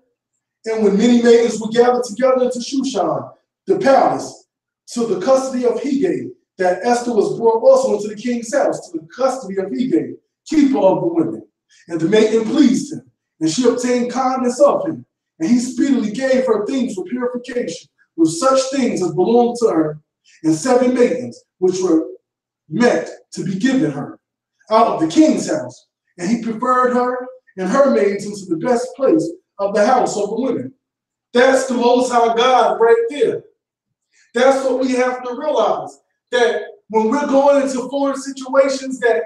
and when many maidens were gathered together into Shushan, the palace, to the custody of Hegai, that Esther was brought also into the king's house, to the custody of Hegai, keeper of the women. And the maiden pleased him, and she obtained kindness of him. And he speedily gave her things for purification, with such things as belonged to her, and 7 maidens, which were meant to be given her, out of the king's house. And he preferred her and her maids into the best place of the house of the women. That's the Most High God right there. That's what we have to realize, that when we're going into foreign situations, that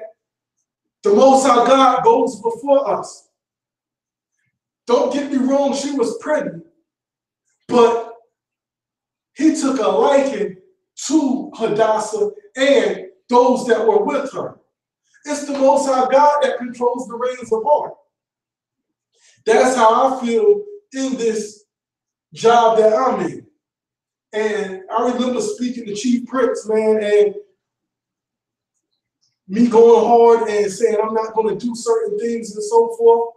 the Most High God goes before us. Don't get me wrong, she was pretty, but he took a liking to Hadassah and those that were with her. It's the Most High God that controls the reins of heart. That's how I feel in this job that I'm in. And I remember speaking to Chief Prince, man, and me going hard and saying I'm not going to do certain things and so forth.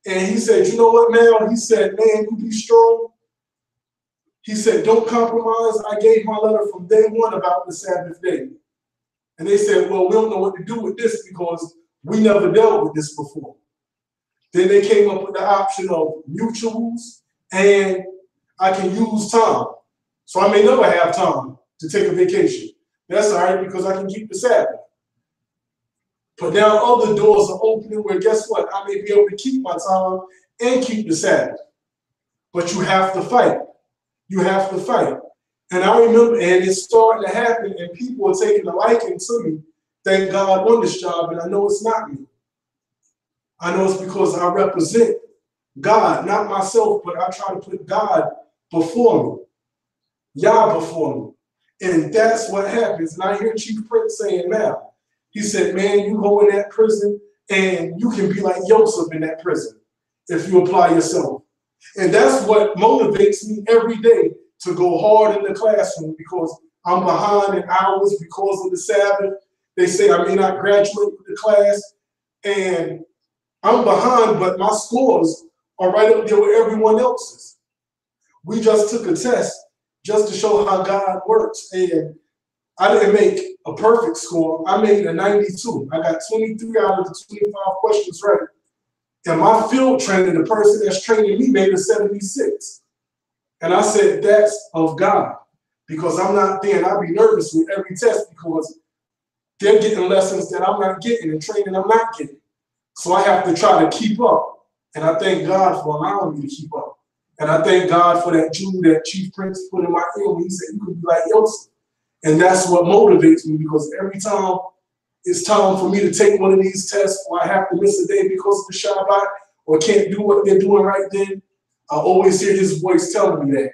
And he said, you know what, man? He said, man, you be strong. He said, don't compromise. I gave my letter from day one about the Sabbath day. And they said, well, we don't know what to do with this because we never dealt with this before. Then they came up with the option of mutuals, and I can use time. So I may never have time to take a vacation. That's all right because I can keep the Sabbath. But now other doors are opening where, guess what? I may be able to keep my time and keep the Sabbath. But you have to fight. You have to fight. And I remember, and it's starting to happen, and people are taking a liking to me. Thank God on this job, and I know it's not me. I know it's because I represent God, not myself, but I try to put God before me, Yah before me. And that's what happens. And I hear Chief Prince saying now, he said, man, you go in that prison and you can be like Joseph in that prison if you apply yourself. And that's what motivates me every day to go hard in the classroom, because I'm behind in hours because of the Sabbath. They say I may not graduate with the class, and I'm behind, but my scores are right up there with everyone else's. We just took a test just to show how God works, and I didn't make a perfect score. I made a 92. I got 23 out of the 25 questions right. And my field trainer, the person that's training me, made a 76. And I said, that's of God, because I'm not there. And I'd be nervous with every test because they're getting lessons that I'm not getting and training I'm not getting. So I have to try to keep up. And I thank God for allowing me to keep up. And I thank God for that jewel that Chief Prince put in my ear when he said, you could be like Joseph. And that's what motivates me, because every time it's time for me to take one of these tests, or I have to miss a day because of the Shabbat, or can't do what they're doing right then, I always hear his voice telling me that.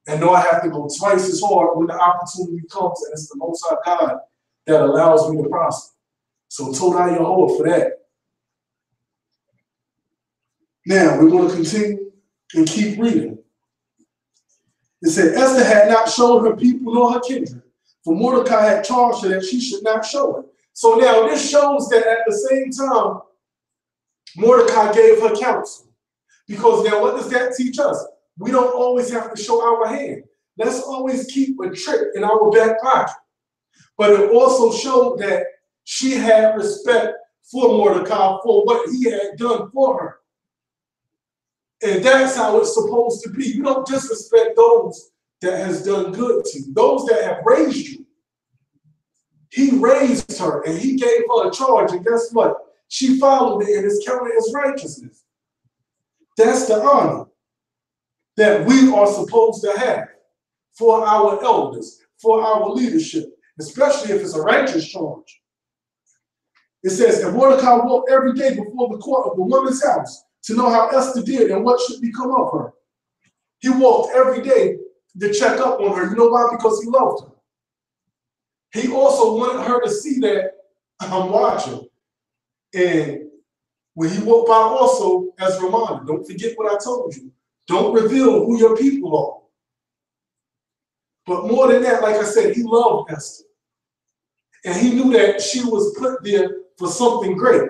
And know I have to go twice as hard when the opportunity comes, and it's the Most High God that allows me to prosper. So Todah Yehovah for that. Now, we're going to continue and keep reading. It said, Esther had not shown her people nor her kindred, for Mordecai had charged her that she should not show it. So now this shows that at the same time, Mordecai gave her counsel. Because now what does that teach us? We don't always have to show our hand. let's always keep a trick in our back pocket. But it also showed that she had respect for Mordecai for what he had done for her. And that's how it's supposed to be. You don't disrespect those that has done good to you, those that have raised you. He raised her and he gave her a charge, and guess what? She followed it and is counted as righteousness. That's the honor that we are supposed to have for our elders, for our leadership, especially if it's a righteous charge. It says, and Mordecai walked every day before the court of the woman's house to know how Esther did and what should become of her. He walked every day to check up on her. You know why? Because he loved her. He also wanted her to see that I'm watching. And when he walked by also, as a reminder, don't forget what I told you. Don't reveal who your people are. But more than that, like I said, he loved Esther. And he knew that she was put there for something great.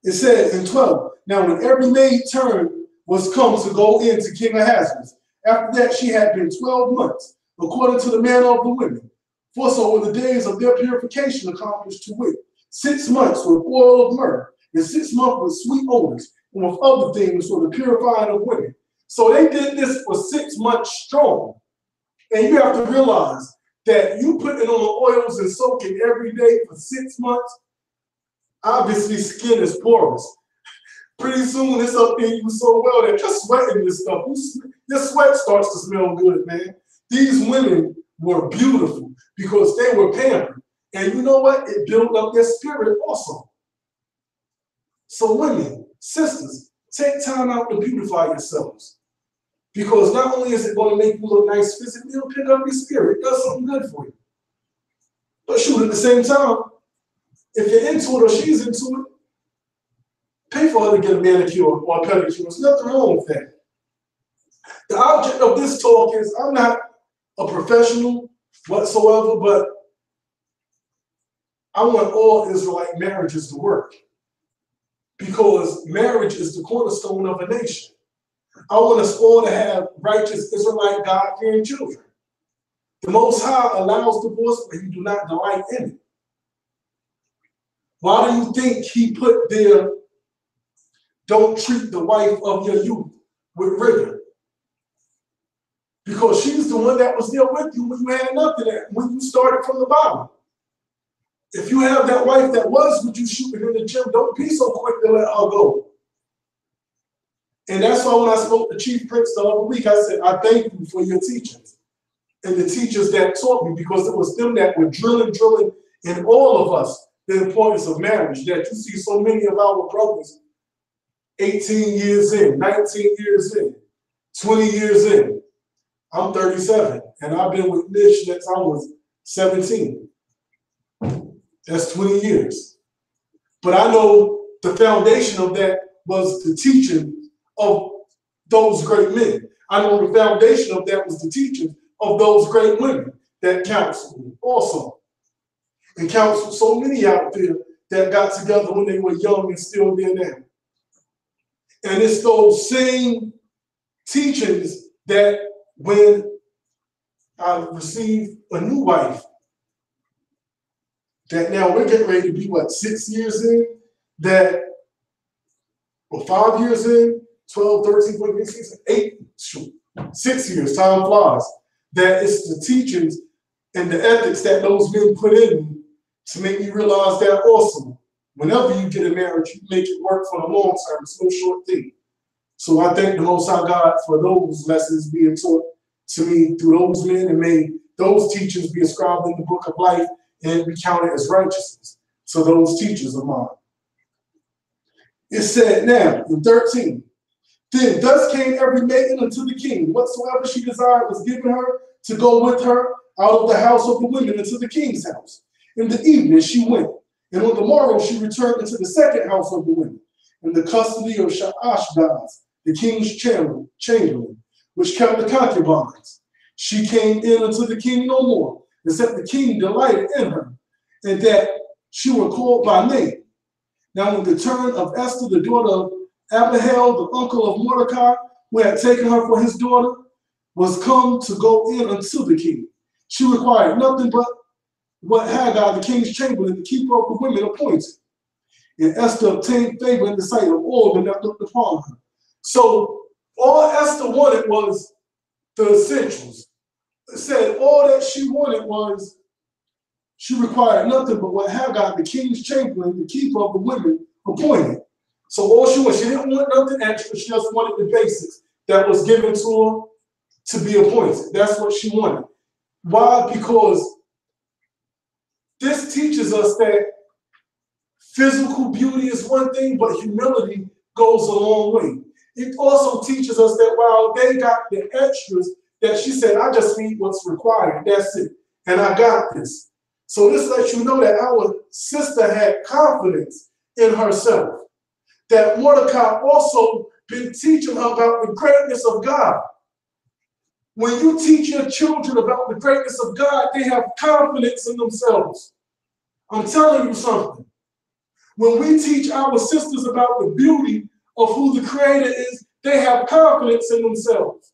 It says in 12, now when every maid turn was come to go in to King Ahasuerus, after that she had been 12 months, according to the manner of the women. For so were the days of their purification accomplished, to wit, 6 months with oil of myrrh, and 6 months with sweet odors, and with other things for the purifying of women. So they did this for 6 months strong. And you have to realize that you putting on the oils and soaking every day for 6 months, obviously skin is porous. Pretty soon it's up in you so well that you're sweating this stuff. Your sweat starts to smell good, man. These women were beautiful because they were pampered. And you know what? It built up their spirit also. So women, sisters, take time out to beautify yourselves. Because not only is it going to make you look nice physically, it'll pick up your spirit. It does something good for you. But shoot, at the same time, if you're into it or she's into it, pay for her to get a manicure or a pedicure. There's nothing wrong with that. The object of this talk is, I'm not a professional whatsoever, but I want all Israelite marriages to work. Because marriage is the cornerstone of a nation. I want us all to have righteous Israelite God-fearing children. The Most High allows divorce, but he do not delight in it. Why do you think he put there, don't treat the wife of your youth with rigor? Because she's the one that was there with you when you had nothing, when you started from the bottom. If you have that wife that was with you shooting in the gym, don't be so quick to let her go. And that's why when I spoke to Chief Prince the other week, I said, I thank you for your teachings and the teachers that taught me, because it was them that were drilling in all of us the importance of marriage, that you see so many of our brothers 18 years in, 19 years in, 20 years in. I'm 37, and I've been with Mitch since I was 17. That's 20 years. But I know the foundation of that was the teaching of those great men. I know the foundation of that was the teaching of those great women that counseled me also. And counseled so many out there that got together when they were young and still there now. And it's those same teachings that when I received a new wife, that now we're getting ready to be, what, 6 years in? Or 5 years in? 12, 13, 14, 16, 8, shoot, 6 years, time flies. That it's the teachings and the ethics that those men put in me to make me realize that also, whenever you get a marriage, you make it work for the long term. It's no short thing. So I thank the Most High God for those lessons being taught to me through those men, and may those teachings be inscribed in the book of life and be counted as righteousness. So those teachers of mine. It said now in 13, then thus came every maiden unto the king. Whatsoever she desired was given her to go with her out of the house of the women into the king's house. In the evening she went, and on the morrow she returned into the second house of the women, in the custody of Ashbaz, the king's chamberlain, which kept the concubines. She came in unto the king no more, except the king delighted in her, and that she were called by name. Now when the turn of Esther, the daughter of Abihail, the uncle of Mordecai, who had taken her for his daughter, was come to go in unto the king. She required nothing but what Hagar, the king's chamberlain, the keeper of the women, appointed. And Esther obtained favor in the sight of all that looked upon her. So all Esther wanted was the essentials. It said all that she wanted was, she required nothing but what Hagar, the king's chamberlain, the keeper of the women, appointed. So all she wanted, she didn't want nothing extra, she just wanted the basics that was given to her to be appointed. That's what she wanted. Why? Because this teaches us that physical beauty is one thing, but humility goes a long way. It also teaches us that while they got the extras, that she said, I just need what's required. That's it. And I got this. So this lets you know that our sister had confidence in herself. That Mordecai also been teaching her about the greatness of God. When you teach your children about the greatness of God, they have confidence in themselves. I'm telling you something. When we teach our sisters about the beauty of who the Creator is, they have confidence in themselves.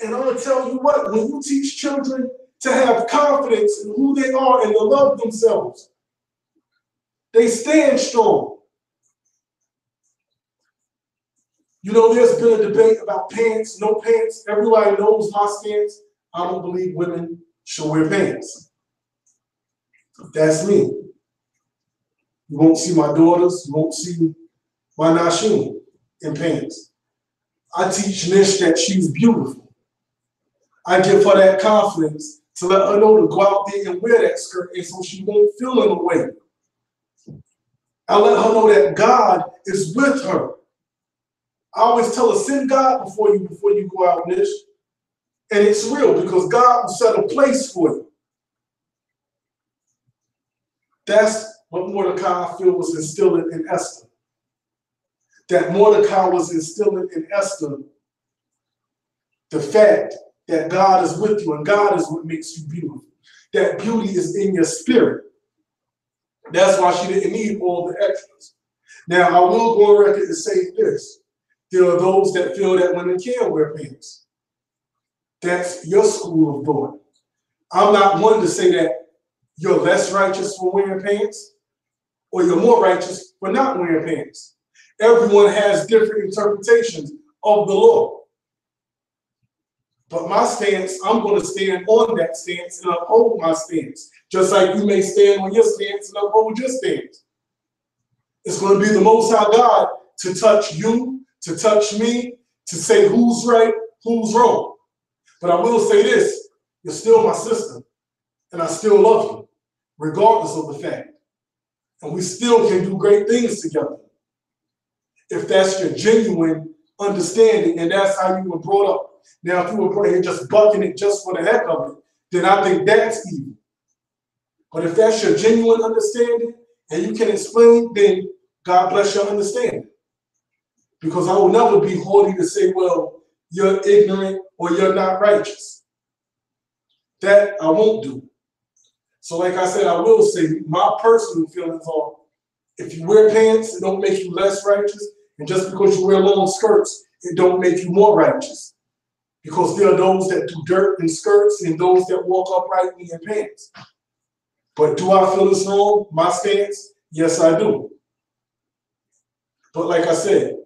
And I'm going to tell you what, when you teach children to have confidence in who they are and to love themselves, they stand strong. You know, there's been a debate about pants, no pants. Everybody knows my stance. I don't believe women should wear pants. That's me. You won't see my daughters, you won't see my Nashim in pants. I teach Nish that she's beautiful. I give her that confidence to let her know to go out there and wear that skirt, and so she won't feel in a way. I let her know that God is with her. I always tell her, send God before you go out, Nish. And it's real because God will set a place for you. That's what Mordecai, I feel, was instilling in Esther. That Mordecai was instilling in Esther the fact that God is with you and God is what makes you beautiful. That beauty is in your spirit. That's why she didn't need all the extras. Now, I will go on record and say this. There are those that feel that women can wear pants. That's your school of thought. I'm not one to say that you're less righteous for wearing pants or you're more righteous for not wearing pants. Everyone has different interpretations of the law. But my stance, I'm going to stand on that stance and uphold my stance. Just like you may stand on your stance and uphold your stance. It's going to be the Most High God to touch you, to touch me, to say who's right, who's wrong. But I will say this, you're still my sister, and I still love you, regardless of the fact. And we still can do great things together. If that's your genuine understanding, and that's how you were brought up. Now, if you were brought here just bucking it just for the heck of it, then I think that's evil. But if that's your genuine understanding, and you can explain, then God bless your understanding. Because I will never be haughty to say, well, you're ignorant or you're not righteous. That I won't do. So like I said, I will say my personal feelings are, if you wear pants, it don't make you less righteous. And just because you wear long skirts, it don't make you more righteous. Because there are those that do dirt in skirts and those that walk uprightly in pants. But do I feel it's wrong, my stance? Yes, I do. But like I said,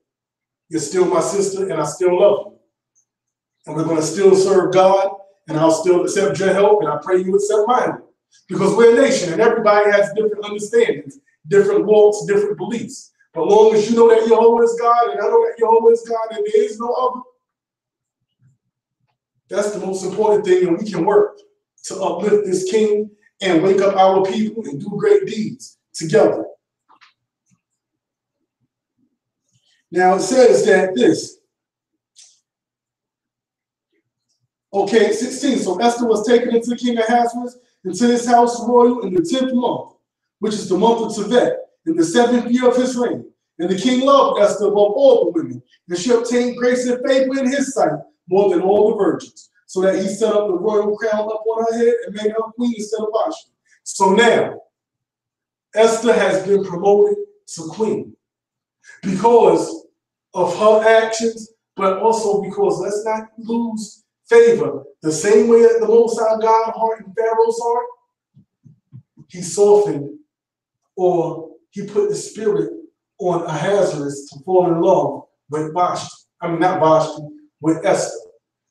you're still my sister and I still love you. And we're going to still serve God and I'll still accept your help and I pray you accept mine. Because we're a nation and everybody has different understandings, different walks, different beliefs. But as long as you know that Jehovah is God and I know that Jehovah is God and there is no other, that's the most important thing, and we can work to uplift this king and wake up our people and do great deeds together. Now it says that this, okay, 16, so Esther was taken into King Ahasuerus into his house royal in the 10th month, which is the month of Tevet, in the 7th year of his reign. And the king loved Esther above all the women, and she obtained grace and favor in his sight more than all the virgins, so that he set up the royal crown up on her head and made her queen instead of Vashti. So now, Esther has been promoted to queen because of her actions, but also because let's not lose favor. The same way that the Most High God hardened Pharaoh's heart, he softened, or he put the spirit on Ahasuerus to fall in love with with Esther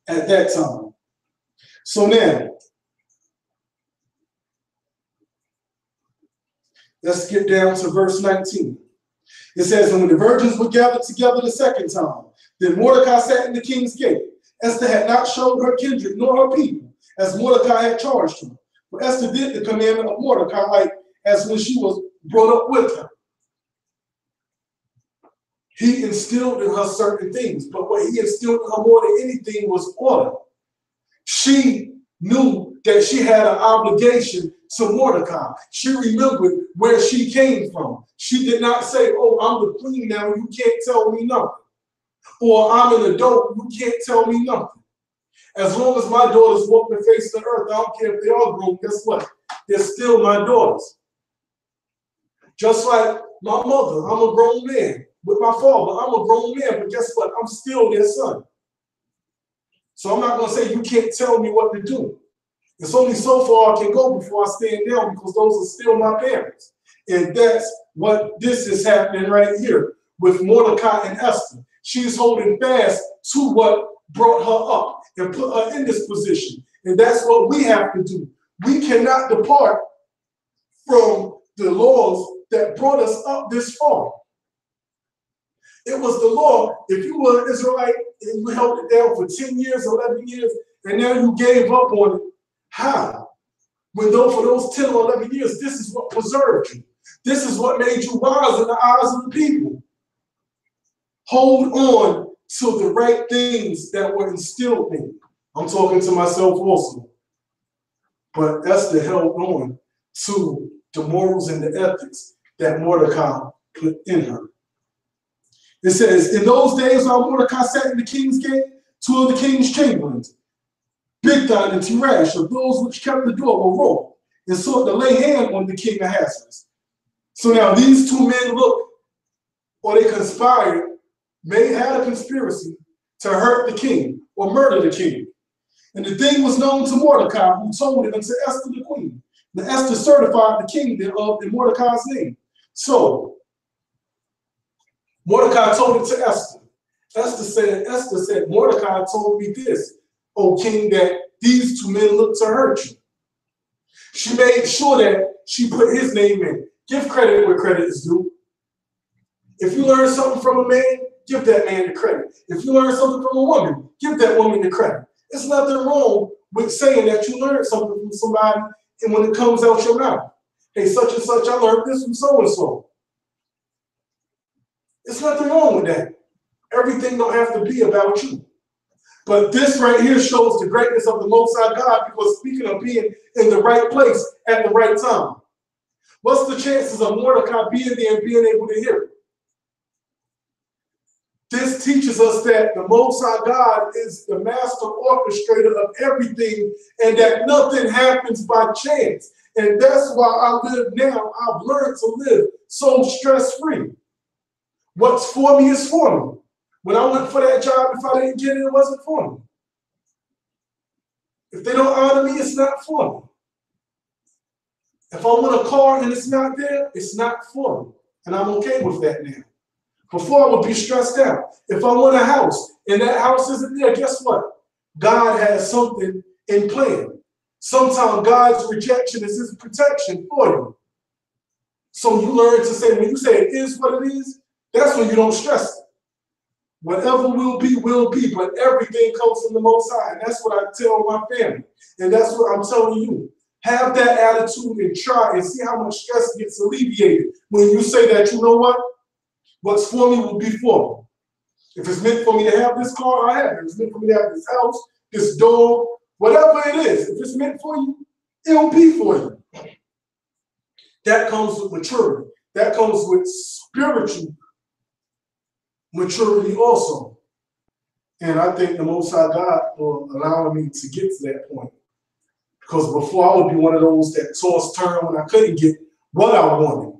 at that time. So now, let's get down to verse 19. It says, and when the virgins were gathered together the second time, then Mordecai sat in the king's gate. Esther had not showed her kindred nor her people, as Mordecai had charged her. For Esther did the commandment of Mordecai, like as when she was brought up with her. He instilled in her certain things, but what he instilled in her more than anything was order. She knew that she had an obligation to Mordecai. She remembered where she came from. She did not say, oh, I'm the queen now, you can't tell me nothing. Or I'm an adult, you can't tell me nothing. As long as my daughters walk the face of the earth, I don't care if they are grown, guess what? They're still my daughters. Just like my mother, I'm a grown man. With my father, I'm a grown man, but guess what? I'm still their son. So I'm not going to say you can't tell me what to do. It's only so far I can go before I stand down, because those are still my parents. And that's what this is happening right here with Mordecai and Esther. She's holding fast to what brought her up and put her in this position. And that's what we have to do. We cannot depart from the laws that brought us up this far. It was the law. If you were an Israelite and you held it down for 10 years, 11 years, and now you gave up on it, how? When though for those 10 or 11 years, this is what preserved you. This is what made you wise in the eyes of the people. Hold on to the right things that were instilled in you. I'm talking to myself also. But Esther held on to the morals and the ethics that Mordecai put in her. It says, in those days while Mordecai sat in the king's gate, two of the king's chamberlains, Bigthan and Teresh, of those which kept the door, were wroth, and sought to lay hand on the king Ahasuerus. So now these two men looked, or they conspired, may had a conspiracy to hurt the king or murder the king. And the thing was known to Mordecai, who told it unto Esther the queen. And Esther certified the king thereof in Mordecai's name. So Mordecai told it to Esther. Esther said, Mordecai told me this, O king, that these two men look to hurt you. She made sure that she put his name in. Give credit where credit is due. If you learn something from a man, give that man the credit. If you learn something from a woman, give that woman the credit. There's nothing wrong with saying that you learned something from somebody, and when it comes out your mouth, hey, such and such, I learned this from so and so. There's nothing wrong with that. Everything don't have to be about you. But this right here shows the greatness of the Most High God, because speaking of being in the right place at the right time. What's the chances of Mordecai being there and being able to hear it? This teaches us that the Most High God is the master orchestrator of everything, and that nothing happens by chance. And that's why I live now. I've learned to live so stress-free. What's for me is for me. When I went for that job, if I didn't get it, it wasn't for me. If they don't honor me, it's not for me. If I want a car and it's not there, it's not for me. And I'm okay with that now. Before, I would be stressed out. If I want a house and that house isn't there, guess what? God has something in plan. Sometimes God's rejection is his protection for you. So you learn to say, when you say it is what it is, that's when you don't stress it. Whatever will be, but everything comes from the Most High. And that's what I tell my family. And that's what I'm telling you. Have that attitude and try and see how much stress gets alleviated when you say that, you know what? What's for me will be for me. If it's meant for me to have this car, I have it. If it's meant for me to have this house, this dog, whatever it is, if it's meant for you, it'll be for you. That comes with maturity. That comes with spiritual maturity also. And I think the Most High God will allow me to get to that point. Because before, I would be one of those that tossed turn when I couldn't get what I wanted.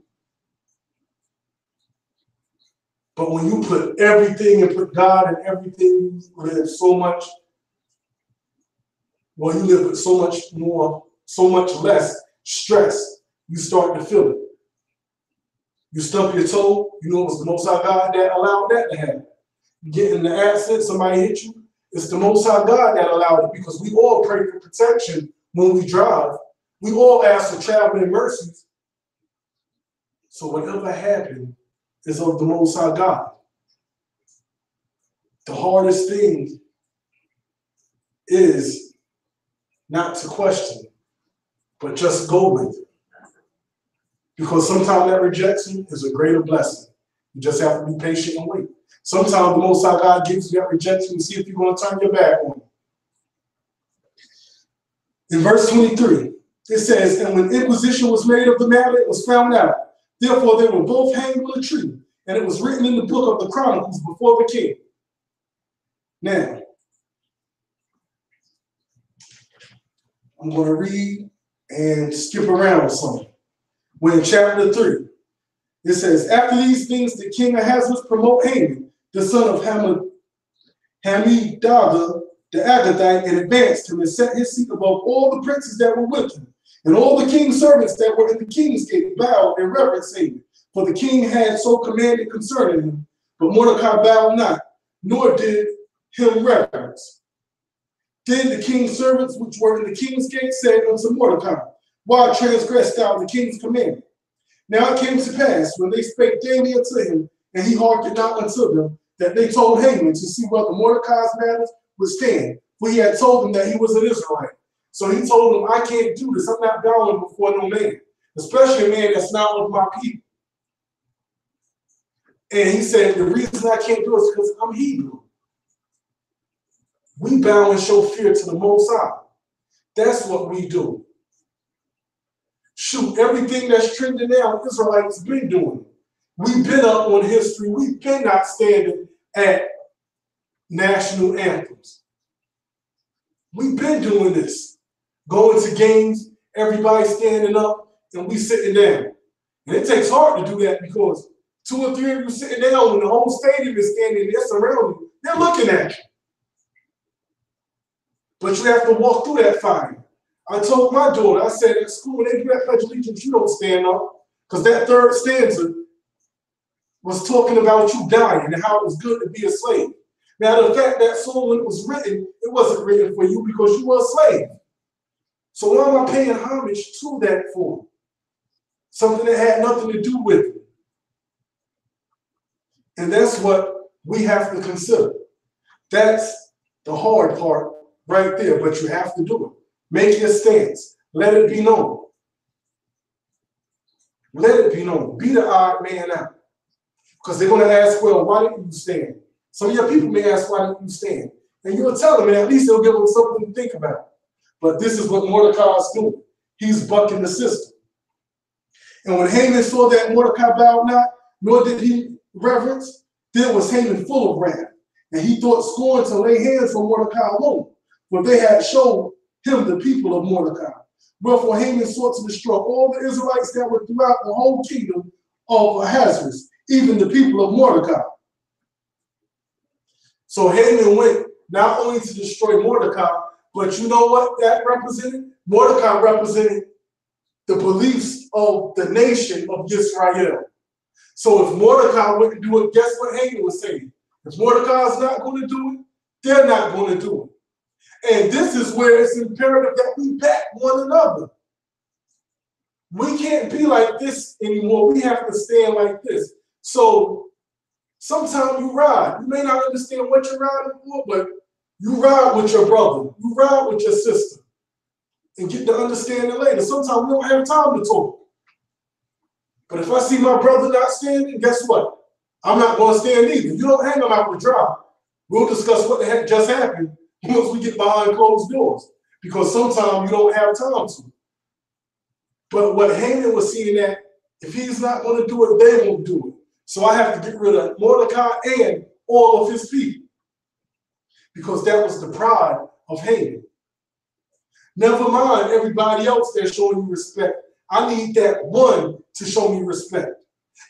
But when you put everything and put God in everything, you live so much, well, you live with so much more, so much less stress. You start to feel it. You stump your toe, you know it was the Most High God that allowed that to happen. You get in the accident, somebody hit you, it's the Most High God that allowed it, because we all pray for protection when we drive. We all ask for traveling mercies. So whatever happened is of the Most High God. The hardest thing is not to question, but just go with it. Because sometimes that rejection is a greater blessing. You just have to be patient and wait. Sometimes the Most High God gives you that rejection and see if you're going to turn your back on it. In verse 23, it says, and when inquisition was made of the matter, it was found out. Therefore, they were both hanged on a tree, and it was written in the book of the Chronicles before the king. Now, I'm going to read and skip around some. When in chapter 3, it says, after these things, the king Ahasuerus promote Haman, the son of Hammedatha, the Agathite, and advanced him and set his seat above all the princes that were with him. And all the king's servants that were in the king's gate bowed and reverenced Haman, for the king had so commanded concerning him. But Mordecai bowed not, nor did him reverence. Then the king's servants which were in the king's gate said unto Mordecai, why transgressed thou the king's commandment? Now it came to pass, when they spake daily unto him, and he hearkened not unto them, that they told Haman to see whether Mordecai's matters would stand, for he had told them that he was an Israelite. So he told them, I can't do this. I'm not bowing before no man, especially a man that's not of my people. And he said, the reason I can't do it is because I'm Hebrew. We bow and show fear to the Most High. That's what we do. Shoot, everything that's trending now, Israelites been doing. We've been up on history. We've been not standing at national anthems. We've been doing this. Going to games, everybody standing up, and we sitting down. And it takes hard to do that because 2 or 3 of you sitting down when the whole stadium is standing there surrounding you. They're looking at you. But you have to walk through that fire. I told my daughter, I said at school, when they do that Pledge of Allegiance, you don't stand up. Because that third stanza was talking about you dying and how it was good to be a slave. Now, the fact that song, when it was written, it wasn't written for you because you were a slave. So why am I paying homage to that for? Something that had nothing to do with it. And that's what we have to consider. That's the hard part right there, but you have to do it. Make your stance. Let it be known. Let it be known. Be the odd man out. Because they're going to ask, well, why didn't you stand? Some of your people may ask, why didn't you stand? And you'll tell them, and at least they'll give them something to think about. But this is what Mordecai is doing. He's bucking the system. And when Haman saw that Mordecai bowed not, nor did he reverence, then was Haman full of wrath. And he thought scorn to lay hands on Mordecai alone, for they had showed him the people of Mordecai. Wherefore Haman sought to destroy all the Israelites that were throughout the whole kingdom of Ahasuerus, even the people of Mordecai. So Haman went not only to destroy Mordecai, but you know what that represented? Mordecai represented the beliefs of the nation of Israel. So if Mordecai wouldn't do it, guess what Haman was saying? If Mordecai is not going to do it, they're not going to do it. And this is where it's imperative that we back one another. We can't be like this anymore. We have to stand like this. So sometimes you ride. You may not understand what you're riding for, but you ride with your brother. You ride with your sister. And get to understand it later. Sometimes we don't have time to talk. But if I see my brother not standing, guess what? I'm not going to stand either. You don't hang them out to dry. We'll discuss what the heck just happened once we get behind closed doors. Because sometimes you don't have time to. But what Haman was seeing that if he's not going to do it, they won't do it. So I have to get rid of Mordecai and all of his people. Because that was the pride of Haman. Never mind everybody else that's showing you respect. I need that one to show me respect.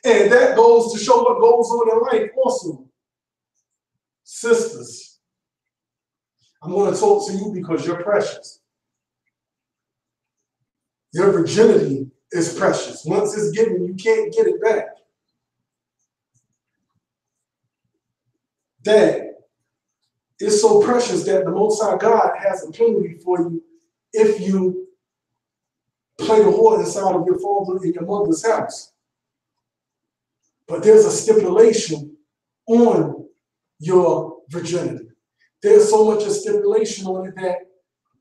And that goes to show what goes on in life also. Sisters, I'm going to talk to you because you're precious. Your virginity is precious. Once it's given, you can't get it back. That is so precious that the Most High God has a penalty for you if you play the whore inside of your father and your mother's house. But there's a stipulation on your virginity. There's so much a stipulation on it that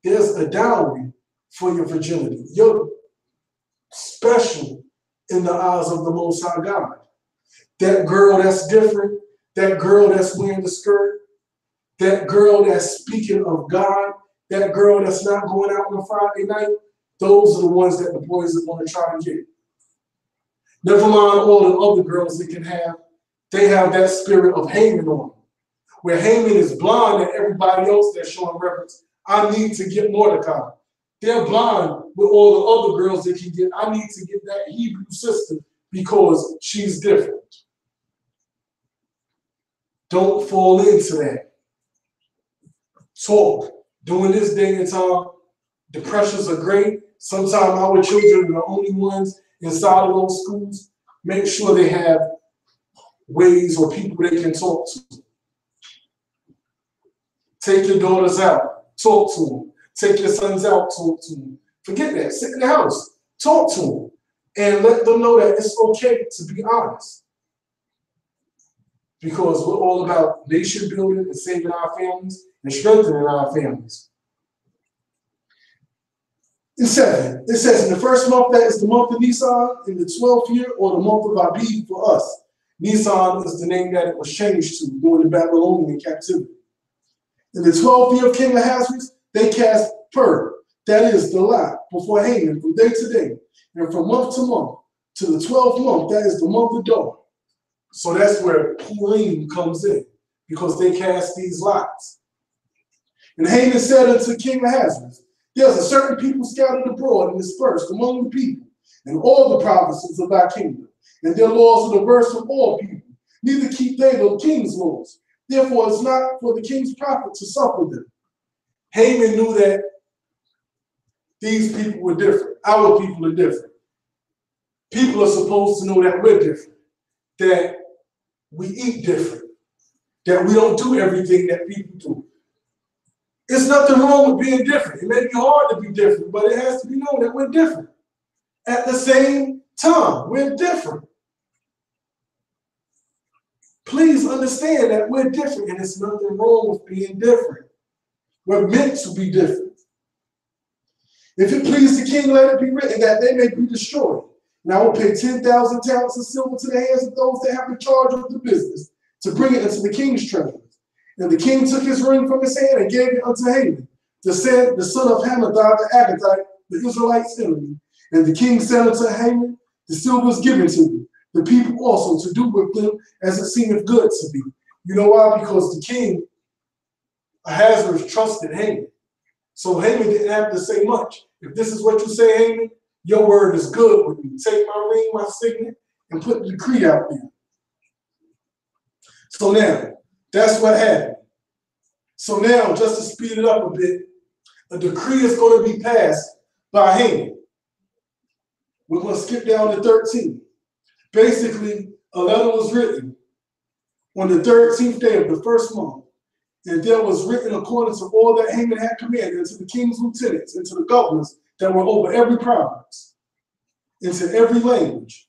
there's a dowry for your virginity. You're special in the eyes of the Most High God. That girl that's different, that girl that's wearing the skirt, that girl that's speaking of God, that girl that's not going out on a Friday night, those are the ones that the boys are going to try to get. Never mind all the other girls they can have. They have that spirit of Haman on them. Where Haman is blind and everybody else that's showing reverence. I need to get Mordecai. They're blind with all the other girls they can get. I need to get that Hebrew sister because she's different. Don't fall into that. Talk. During this day and time, the pressures are great. Sometimes our children are the only ones inside of those schools. Make sure they have ways or people they can talk to. Take your daughters out. Talk to them. Take your sons out. Talk to them. Forget that. Sit in the house. Talk to them. And let them know that it's okay to be honest. Because we're all about nation building and saving our families and strengthening our families. In 7, it says, in the first month, that is the month of Nisan, in the 12th year, or the month of Abib for us. Nisan is the name that it was changed to during the Babylonian captivity. In the 12th year of King Ahasuerus, they cast Purim, that is the lot, before Haman from day to day, and from month to month, to the 12th month, that is the month of Adar. So that's where Purim comes in, because they cast these lots. And Haman said unto King Ahasuerus, there's a certain people scattered abroad and dispersed among the people, in all the provinces of thy kingdom, and their laws are diverse from all people, neither keep they the king's laws. Therefore, it's not for the king's profit to suffer them. Haman knew that these people were different. Our people are different. People are supposed to know that we're different, that we eat different, that we don't do everything that people do. There's nothing wrong with being different. It may be hard to be different, but it has to be known that we're different. At the same time, we're different. Please understand that we're different, and there's nothing wrong with being different. We're meant to be different. If it please the king, let it be written that they may be destroyed. And I will pay 10,000 talents of silver to the hands of those that have the charge of the business to bring it into the king's treasury. And the king took his ring from his hand and gave it unto Haman, the son of Hammedatha the Agagite, the Israelites' enemy. And the king said unto Haman, the silver is given to you, the people also to do with them as it seemeth good to be. You know why? Because the king, Ahasuerus, trusted Haman. So Haman didn't have to say much. If this is what you say, Haman, your word is good with me. Take my ring, my signet, and put the decree out there. So now, that's what happened. So now, just to speed it up a bit, a decree is going to be passed by Haman. We're going to skip down to 13. Basically, a letter was written on the 13th day of the first month, and there was written according to all that Haman had commanded, and to the king's lieutenants, and to the governors that were over every province, into every language.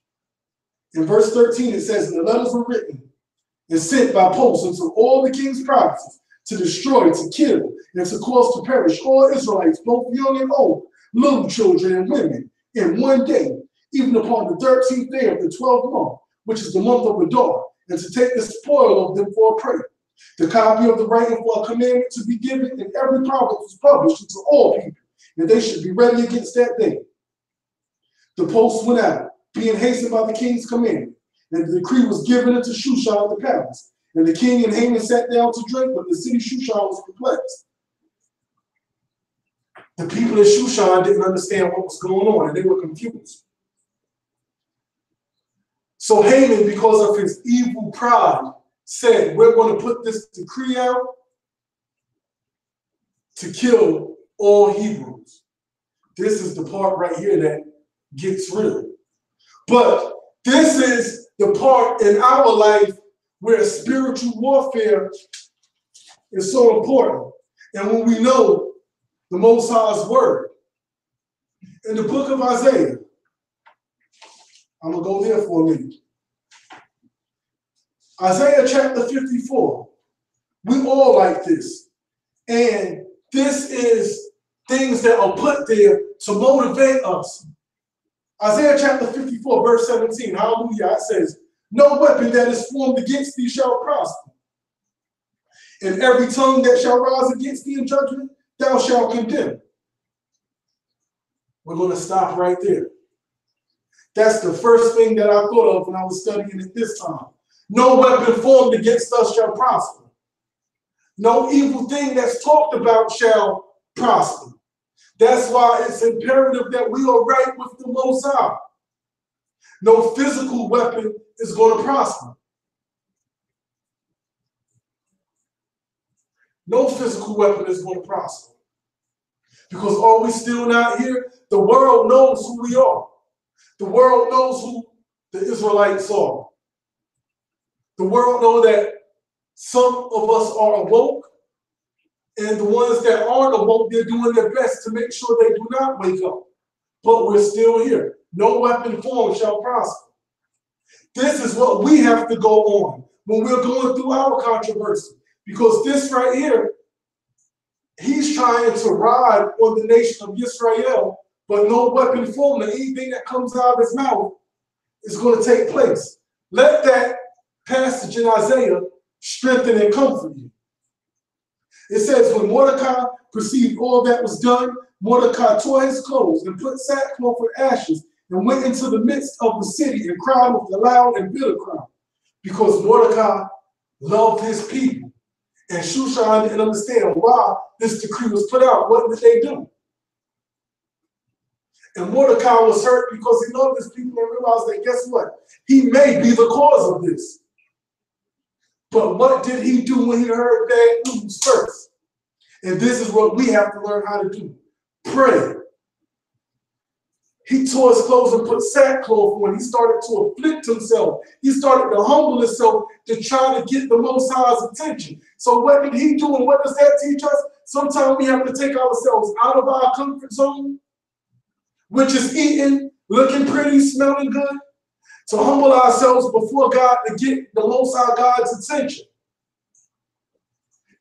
In verse 13, it says, and the letters were written and sent by post into all the king's provinces to destroy, to kill, and to cause to perish all Israelites, both young and old, little children and women, in one day, even upon the 13th day of the 12th month, which is the month of Adar, and to take the spoil of them for a prey. The copy of the writing for a commandment to be given in every province was published unto all people, and they should be ready against that day. The post went out, being hastened by the king's commandment. And the decree was given unto Shushan the palace. And the king and Haman sat down to drink, but the city Shushan was perplexed. The people in Shushan didn't understand what was going on, and they were confused. So Haman, because of his evil pride, said, we're going to put this decree out to kill all Hebrews. This is the part right here that gets real. But this is the part in our life where spiritual warfare is so important. And when we know the Most High's word, in the book of Isaiah, I'm going to go there for a minute. Isaiah chapter 54. We all like this. And this is things that are put there to motivate us. Isaiah chapter 54, verse 17. Hallelujah. It says, no weapon that is formed against thee shall prosper. And every tongue that shall rise against thee in judgment, thou shalt condemn. We're going to stop right there. That's the first thing that I thought of when I was studying it this time. No weapon formed against us shall prosper. No evil thing that's talked about shall prosper. That's why it's imperative that we are right with the Most High. No physical weapon is going to prosper. No physical weapon is going to prosper. Because are we still not here? The world knows who we are. The world knows who the Israelites are. The world knows that some of us are awoke, and the ones that aren't awoke, they're doing their best to make sure they do not wake up. But we're still here. No weapon formed shall prosper. This is what we have to go on when we're going through our controversy. Because this right here, he's trying to ride on the nation of Israel, but no weapon formed, and anything that comes out of his mouth is going to take place. Let that passage in Isaiah strengthen and comfort you. It says, when Mordecai perceived all that was done, Mordecai tore his clothes and put sackcloth and ashes and went into the midst of the city and cried with a loud and bitter cry, because Mordecai loved his people. And Shushan didn't understand why this decree was put out. What did they do? And Mordecai was hurt because he loved his people and realized that, guess what? He may be the cause of this. But what did he do when he heard bad news first? And this is what we have to learn how to do. Pray. He tore his clothes and put sackcloth on. He started to afflict himself. He started to humble himself to try to get the Most High's attention. So what did he do, and what does that teach us? Sometimes we have to take ourselves out of our comfort zone, which is eating, looking pretty, smelling good, to humble ourselves before God to get the Most High God's attention.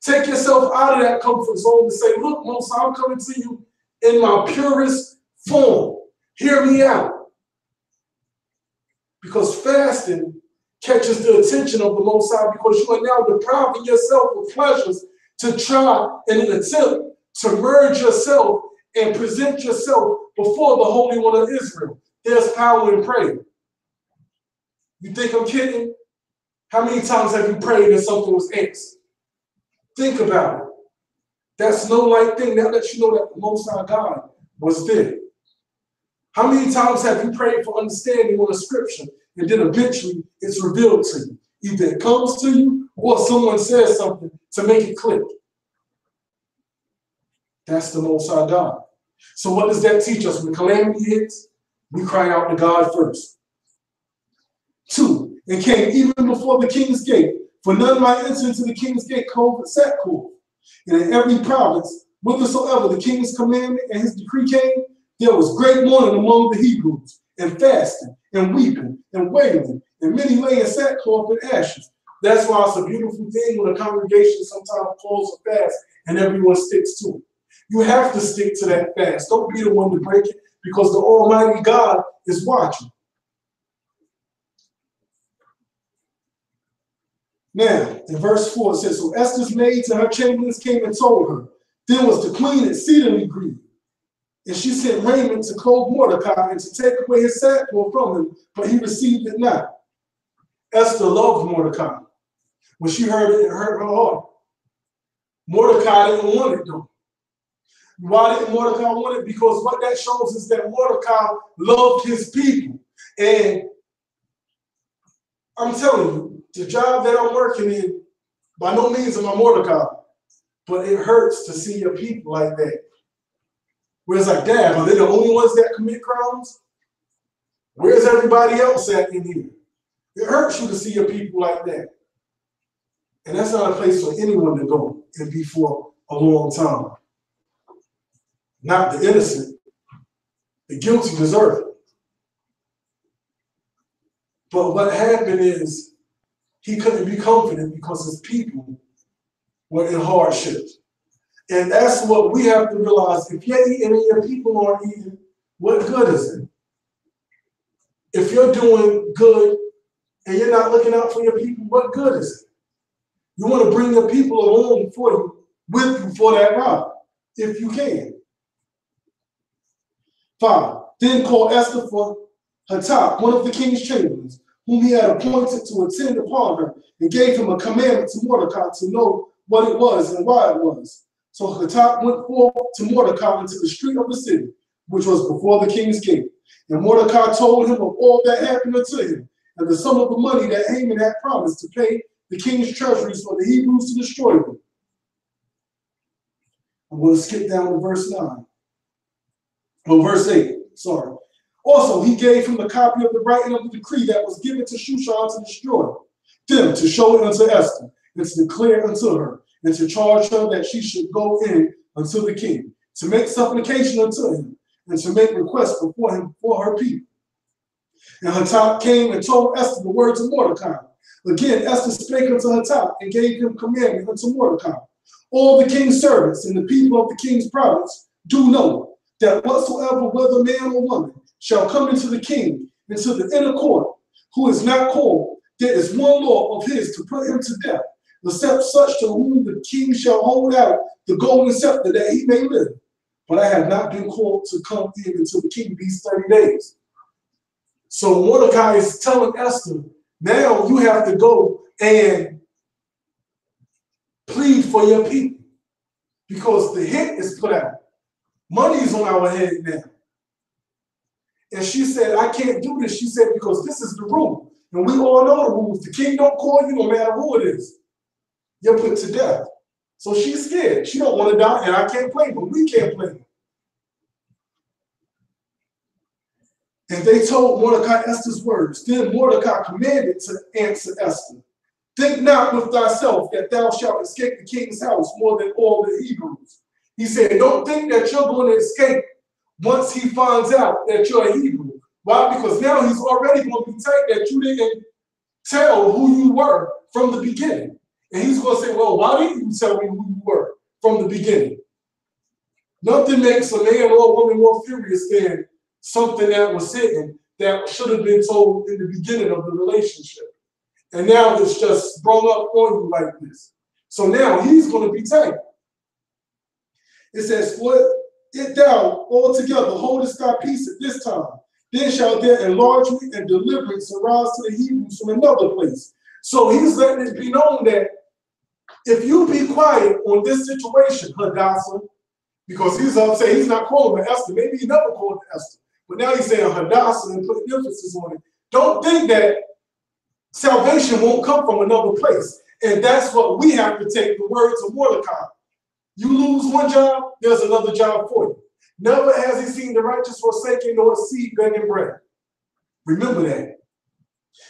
Take yourself out of that comfort zone and say, look, Most High, I'm coming to you in my purest form. Hear me out. Because fasting catches the attention of the Most High, because you are now depriving yourself of pleasures to try in an attempt to merge yourself and present yourself before the Holy One of Israel. There's power in prayer. You think I'm kidding? How many times have you prayed and something was answered? Think about it. That's no light thing. That lets you know that the Most High God was there. How many times have you prayed for understanding on a scripture, and then eventually it's revealed to you? Either it comes to you or someone says something to make it click. That's the Most High God. So what does that teach us? When calamity hits, we cry out to God first. 2, and came even before the king's gate, for none might enter into the king's gate clothed with sackcloth. And in every province, whithersoever the king's commandment and his decree came, there was great mourning among the Hebrews, and fasting, and weeping, and wailing, and many lay in sackcloth and ashes. That's why it's a beautiful thing when a congregation sometimes calls a fast and everyone sticks to it. You have to stick to that fast. Don't be the one to break it, because the Almighty God is watching. Now, in verse 4, it says, so Esther's maids and her chamberlains came and told her. Then was the queen exceedingly grieved. And she sent raiment to clothe Mordecai and to take away his sackcloth from him, but he received it not. Esther loved Mordecai. When she heard it, it hurt her heart. Mordecai didn't want it though. Why didn't Mordecai want it? Because what that shows is that Mordecai loved his people. And I'm telling you, the job that I'm working in, by no means am I Mordecai, but it hurts to see your people like that. Where it's like, damn, are they the only ones that commit crimes? Where's everybody else at in here? It hurts you to see your people like that. And that's not a place for anyone to go and be for a long time. Not the innocent. The guilty deserve it. But what happened is he couldn't be comforted because his people were in hardship. And that's what we have to realize. If you're eating and your people aren't eating, what good is it? If you're doing good and you're not looking out for your people, what good is it? You want to bring your people along for you, with you for that ride, if you can. 5. Then called Esther for Hatak, one of the king's chamberlains, whom he had appointed to attend upon her, and gave him a commandment to Mordecai to know what it was and why it was. So Hatak went forth to Mordecai into the street of the city, which was before the king's gate. And Mordecai told him of all that happened unto him, and the sum of the money that Haman had promised to pay the king's treasuries for the Hebrews to destroy them. I'm going to skip down to verse 9. Oh, verse 8, sorry. Also, he gave him a copy of the writing of the decree that was given to Shushan to destroy them, to show it unto Esther, and to declare unto her, and to charge her that she should go in unto the king, to make supplication unto him, and to make request before him for her people. And Hatak came and told Esther the words of Mordecai. Again, Esther spake unto Hatak, and gave him commandment unto Mordecai. All the king's servants and the people of the king's province do know that whatsoever, whether man or woman, shall come into the king, into the inner court, who is not called, there is one law of his to put him to death, except such to whom the king shall hold out the golden scepter that he may live. But I have not been called to come in until the king these 30 days. So Mordecai is telling Esther, now you have to go and plead for your people, because the hit is put out. Money is on our head now. And she said, I can't do this. She said, because this is the rule. And we all know the rules. The king don't call you no matter who it is. You're put to death. So she's scared. She don't want to die, and I can't blame her. We can't blame her. And they told Mordecai Esther's words. Then Mordecai commanded to answer Esther, think not with thyself that thou shalt escape the king's house more than all the Hebrews. He said, don't think that you're going to escape once he finds out that you're a Hebrew. Why? Because now he's already going to be tight that you didn't tell who you were from the beginning. And he's going to say, well, why didn't you tell me who you were from the beginning? Nothing makes a man or a woman more furious than something that was hidden that should have been told in the beginning of the relationship. And now it's just sprung up on you like this. So now he's going to be tight. It says, for it thou altogether holdest thy peace at this time, then shall there enlargement and deliverance arise to the Hebrews from another place. So he's letting it be known that if you be quiet on this situation, Hadassah, because he's upset, he's not calling her Esther. Maybe he never called her Esther. But now he's saying Hadassah and putting emphasis on it. Don't think that salvation won't come from another place. And that's what we have to take the words of Mordecai. You lose one job, there's another job for you. Never has he seen the righteous forsaken nor a seed begging bread. Remember that.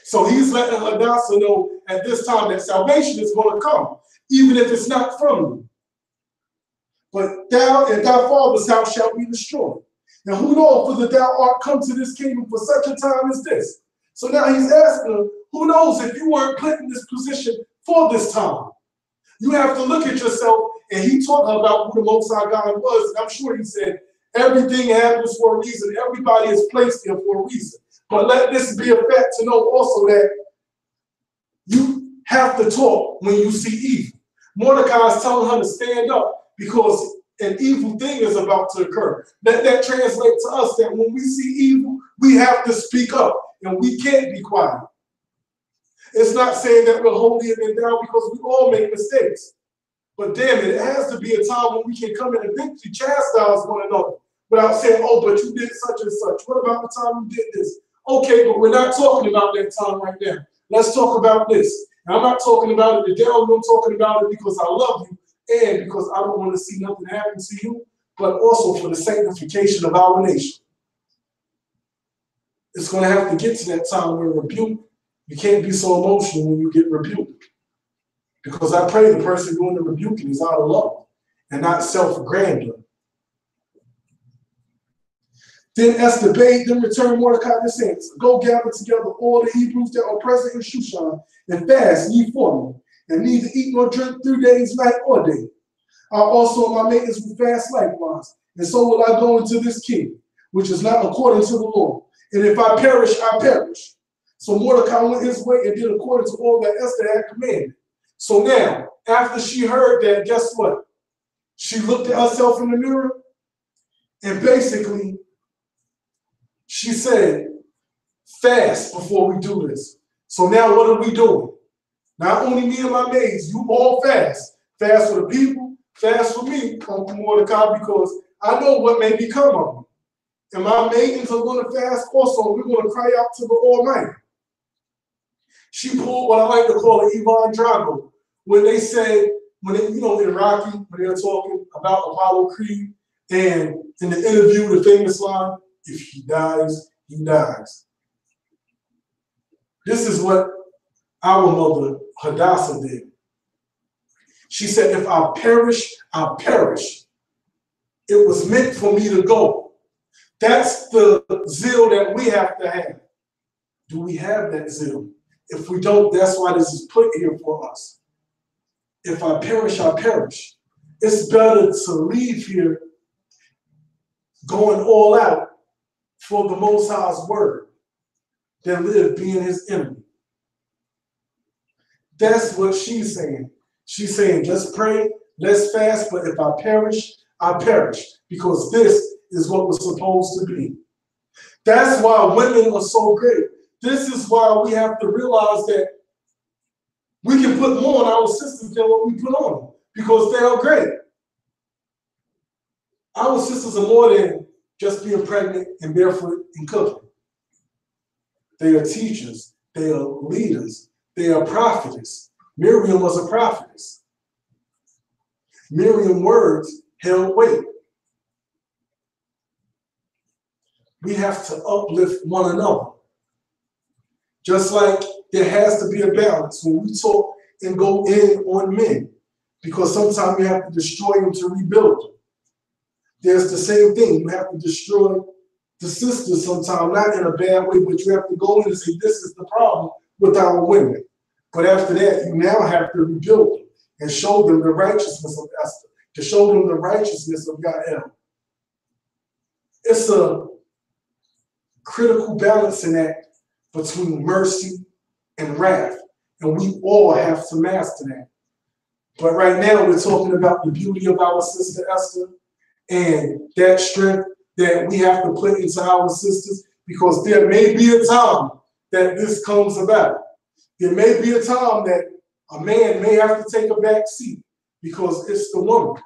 So he's letting Hadassah know at this time that salvation is going to come, even if it's not from you. But thou and thy father's house shall be destroyed. Now who knows whether thou art come to this kingdom for such a time as this? So now he's asking her, who knows if you weren't put in this position for this time? You have to look at yourself, and he taught her about who the Most High God was, and I'm sure he said, everything happens for a reason. Everybody is placed there for a reason. But let this be a fact to know also that you have to talk when you see evil. Mordecai is telling her to stand up because an evil thing is about to occur. Let that translate to us that when we see evil, we have to speak up, and we can't be quiet. It's not saying that we're holier than thou because we all make mistakes. But damn it, it has to be a time when we can come in and eventually chastise one another without saying, oh, but you did such and such. What about the time you did this? Okay, but we're not talking about that time right now. let's talk about this. And I'm not talking about it the devil, I'm talking about it because I love you and because I don't want to see nothing happen to you, but also for the sanctification of our nation. It's going to have to get to that time where rebuke, you can't be so emotional when you get rebuked. Because I pray the person doing the rebuking is out of love and not self-grandeur. Then Esther bade them return Mordecai this answer. Go gather together all the Hebrews that are present in Shushan and fast ye for me, and neither eat nor drink 3 days, night or day. I also and my maidens will fast likewise, and so will I go into this king, which is not according to the law. And if I perish, I perish. So Mordecai went his way and did according to all that Esther had commanded. So now, after she heard that, guess what? She looked at herself in the mirror, and basically, she said, fast before we do this. So now what are we doing? Not only me and my maids, you all fast. Fast for the people, fast for me, Uncle Mordecai, because I know what may become of me. And my maidens are going to fast also. We're going to cry out to the Almighty. She pulled what I like to call an Ivan Drago. When they said, when they, in Rocky, when they're talking about Apollo Creed, and in the interview, the famous line, if he dies, he dies. This is what our mother, Hadassah, did. She said, if I perish, I perish. It was meant for me to go. That's the zeal that we have to have. Do we have that zeal? If we don't, that's why this is put here for us. If I perish, I perish. It's better to leave here going all out for the Most High's word than live being his enemy. That's what she's saying. She's saying, just pray, let's fast, but if I perish, I perish, because this is what was supposed to be. That's why women are so great. This is why we have to realize that we can put more on our sisters than what we put on them, because they are great. Our sisters are more than just being pregnant and barefoot and cooking. They are teachers. They are leaders. They are prophetess. Miriam was a prophetess. Miriam's words held weight. We have to uplift one another. Just like there has to be a balance when we talk and go in on men, because sometimes you have to destroy them to rebuild them. There's the same thing. You have to destroy the sisters sometimes, not in a bad way, but you have to go in and say, this is the problem with our women. But after that, you now have to rebuild them and show them the righteousness of Esther, to show them the righteousness of Yael. It's a critical balancing act between mercy and wrath, and we all have to master that. But right now, we're talking about the beauty of our sister Esther and that strength that we have to put into our sisters, because there may be a time that this comes about. There may be a time that a man may have to take a back seat because it's the woman.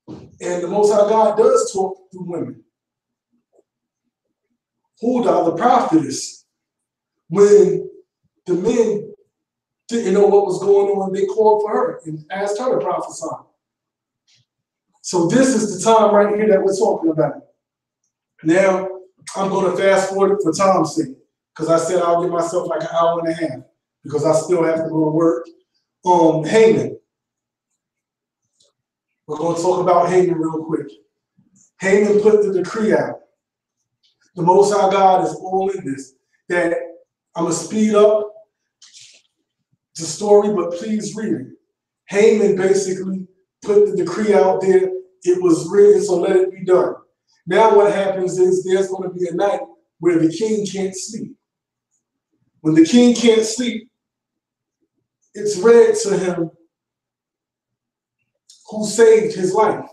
And the Most High God does talk through women. Huldah, the prophetess, when the men didn't know what was going on, they called for her and asked her to prophesy. So this is the time right here that we're talking about. Now, I'm going to fast forward for time's sake, because I said I'll give myself like an hour and a half, because I still have to go to work. Haman. We're going to talk about Haman real quick. Haman put the decree out. The Most High God is all in this. That I'm going to speed up the story, but please read it. Haman basically put the decree out there. It was written, so let it be done. Now what happens is there's going to be a night where the king can't sleep. When the king can't sleep, it's read to him who saved his life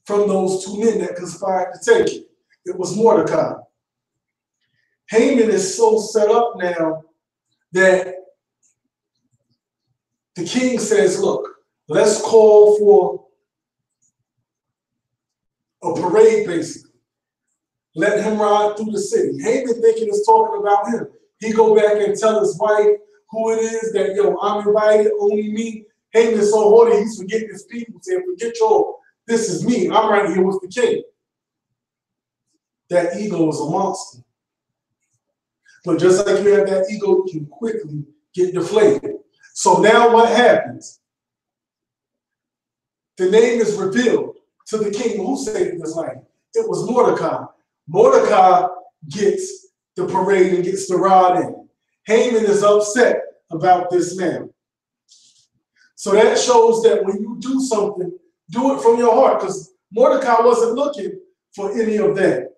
from those two men that conspired to take it. It was Mordecai. Haman is so set up now that the king says, look, let's call for a parade, basically. let him ride through the city. Haman thinking it's talking about him. He go back and tell his wife who it is that, yo, I'm invited, only me. Haman's so haughty, he's forgetting his people, saying, forget y'all, this is me. I'm right here with the king. That ego is a monster. But just like you have that ego, you can quickly get deflated. So now what happens? The name is revealed to the king who saved his life. It was Mordecai. Mordecai gets the parade and gets the rod in. Haman is upset about this now. So that shows that when you do something, do it from your heart, because Mordecai wasn't looking for any of that.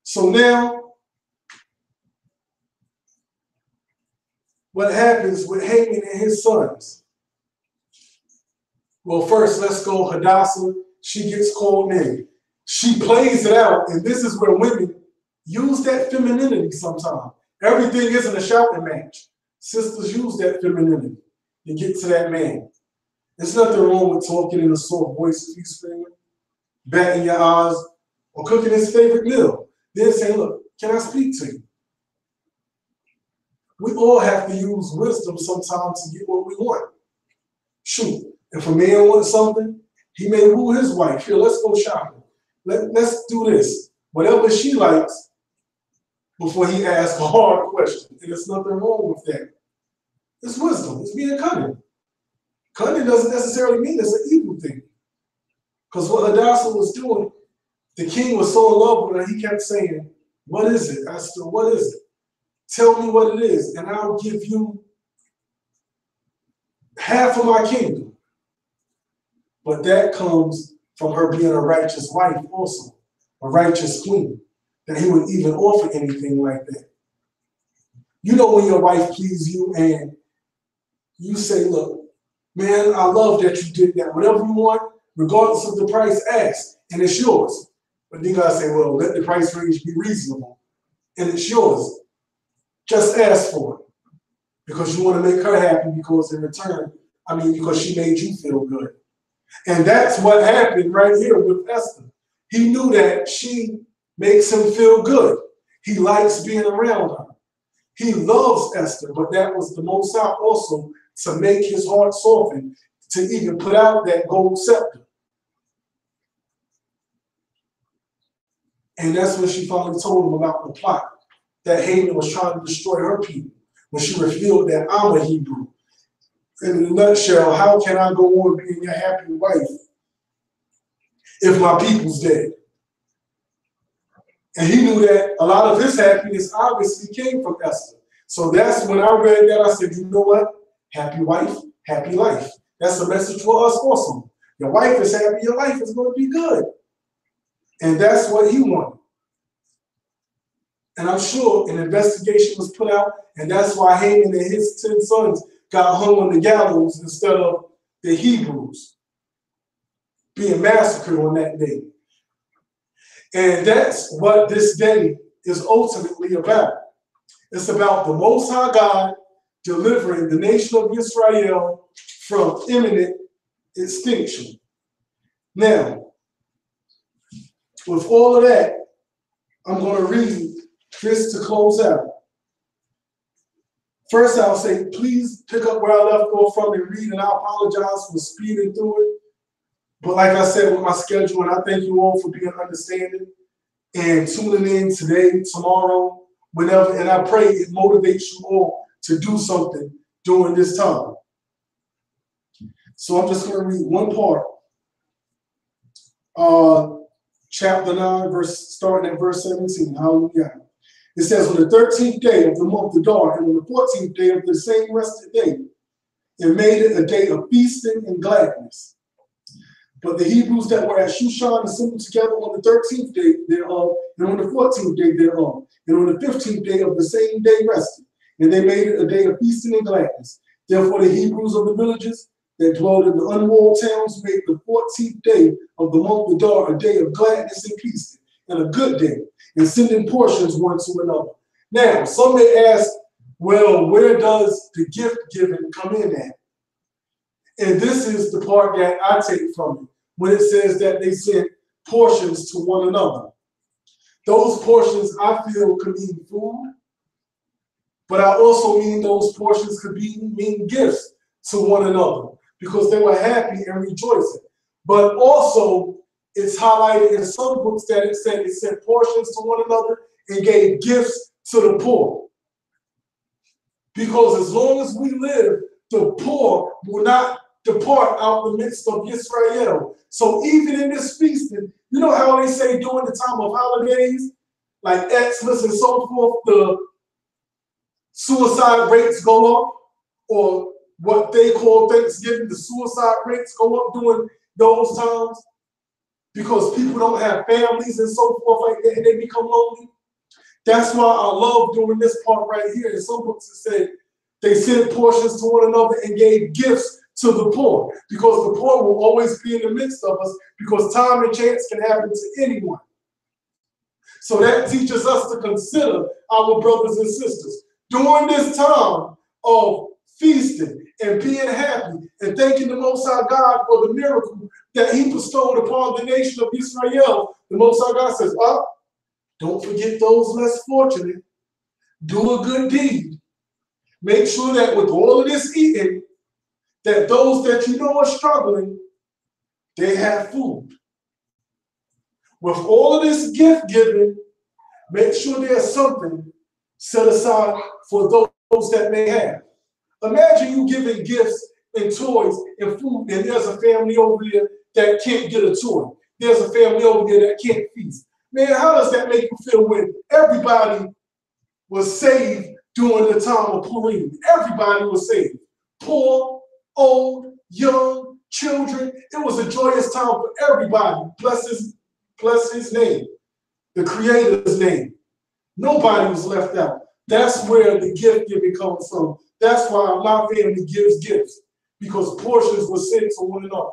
So now, what happens with Haman and his sons? Well, first, let's go Hadassah. She gets called in. She plays it out, and this is where women use that femininity sometimes. Everything isn't a shouting match. Sisters use that femininity to get to that man. There's nothing wrong with talking in a soft voice if he's screaming, batting your eyes, or cooking his favorite meal. Then say, look, can I speak to you? We all have to use wisdom sometimes to get what we want. Shoot, if a man wants something, he may woo his wife. Here, let's go shopping. Let's do this. Whatever she likes, before he asks a hard question. And there's nothing wrong with that. It's wisdom. It's being cunning. Cunning doesn't necessarily mean it's an evil thing. Because what Hadassah was doing, the king was so in love with her, he kept saying, what is it, Esther? What is it? Tell me what it is, and I'll give you half of my kingdom. But that comes from her being a righteous wife also, a righteous queen, that he would even offer anything like that. You know when your wife pleases you and you say, look, man, I love that you did that. Whatever you want, regardless of the price, ask, and it's yours. But then God say, well, let the price range be reasonable, and it's yours. Just ask for it, because you want to make her happy, because in return, because she made you feel good. And that's what happened right here with Esther. He knew that she makes him feel good. He likes being around her. He loves Esther, but that was the Most High also to make his heart soften, to even put out that gold scepter. And that's when she finally told him about the plot, that Haman was trying to destroy her people, when she revealed that I'm a Hebrew. In a nutshell, how can I go on being your happy wife if my people's dead? And he knew that a lot of his happiness obviously came from Esther. So that's when I read that, I said, you know what? Happy wife, happy life. That's a message for us also. Your wife is happy, your life is going to be good. And that's what he wanted. And I'm sure an investigation was put out, and that's why Haman and his 10 sons got hung on the gallows instead of the Hebrews being massacred on that day. And that's what this day is ultimately about. It's about the Most High God delivering the nation of Israel from imminent extinction. Now, with all of that, I'm going to read this to close out. First, I'll say, please pick up where I left off from and read, and I apologize for speeding through it. But like I said with my schedule, and I thank you all for being understanding and tuning in today, tomorrow, whenever, and I pray it motivates you all to do something during this time. So I'm just going to read one part. Chapter 9, starting at verse 17. Hallelujah. It says, on the 13th day of the month Adar, and on the 14th day of the same rested day, it made it a day of feasting and gladness. But the Hebrews that were at Shushan assembled together on the 13th day thereof, and on the 14th day thereof, and on the 15th day of the same day rested. And they made it a day of feasting and gladness. Therefore the Hebrews of the villages that dwelled in the unwalled towns made the 14th day of the month Adar a day of gladness and feasting, and a good day, and sending portions one to another. Now, some may ask, well, where does the gift giving come in at? And this is the part that I take from it, when it says that they sent portions to one another. Those portions I feel could mean food, but I also mean those portions could mean gifts to one another because they were happy and rejoicing. But also, it's highlighted in some books that it sent portions to one another and gave gifts to the poor. Because as long as we live, the poor will not depart out the midst of Israel. So even in this feasting, you know how they say during the time of holidays, like Xmas and so forth, the suicide rates go up, or what they call Thanksgiving, the suicide rates go up during those times because people don't have families and so forth like that, and they become lonely. That's why I love doing this part right here. In some books it said they sent portions to one another and gave gifts to the poor, because the poor will always be in the midst of us, because time and chance can happen to anyone. So that teaches us to consider our brothers and sisters during this time of feasting and being happy and thanking the Most High God for the miracle that He bestowed upon the nation of Israel. The Most High God says, don't forget those less fortunate. Do a good deed. Make sure that with all of this eating, that those that you know are struggling, they have food. With all of this gift giving, make sure there's something set aside for those that may have. Imagine you giving gifts and toys and food, and there's a family over there that can't get a toy. There's a family over there that can't feast. Man, how does that make you feel when everybody was saved during the time of Purim? Everybody was saved. Poor, old, young, children. It was a joyous time for everybody. Bless his name, the Creator's name. Nobody was left out. That's where the gift giving comes from. That's why my family gives gifts, because portions were sent to one another.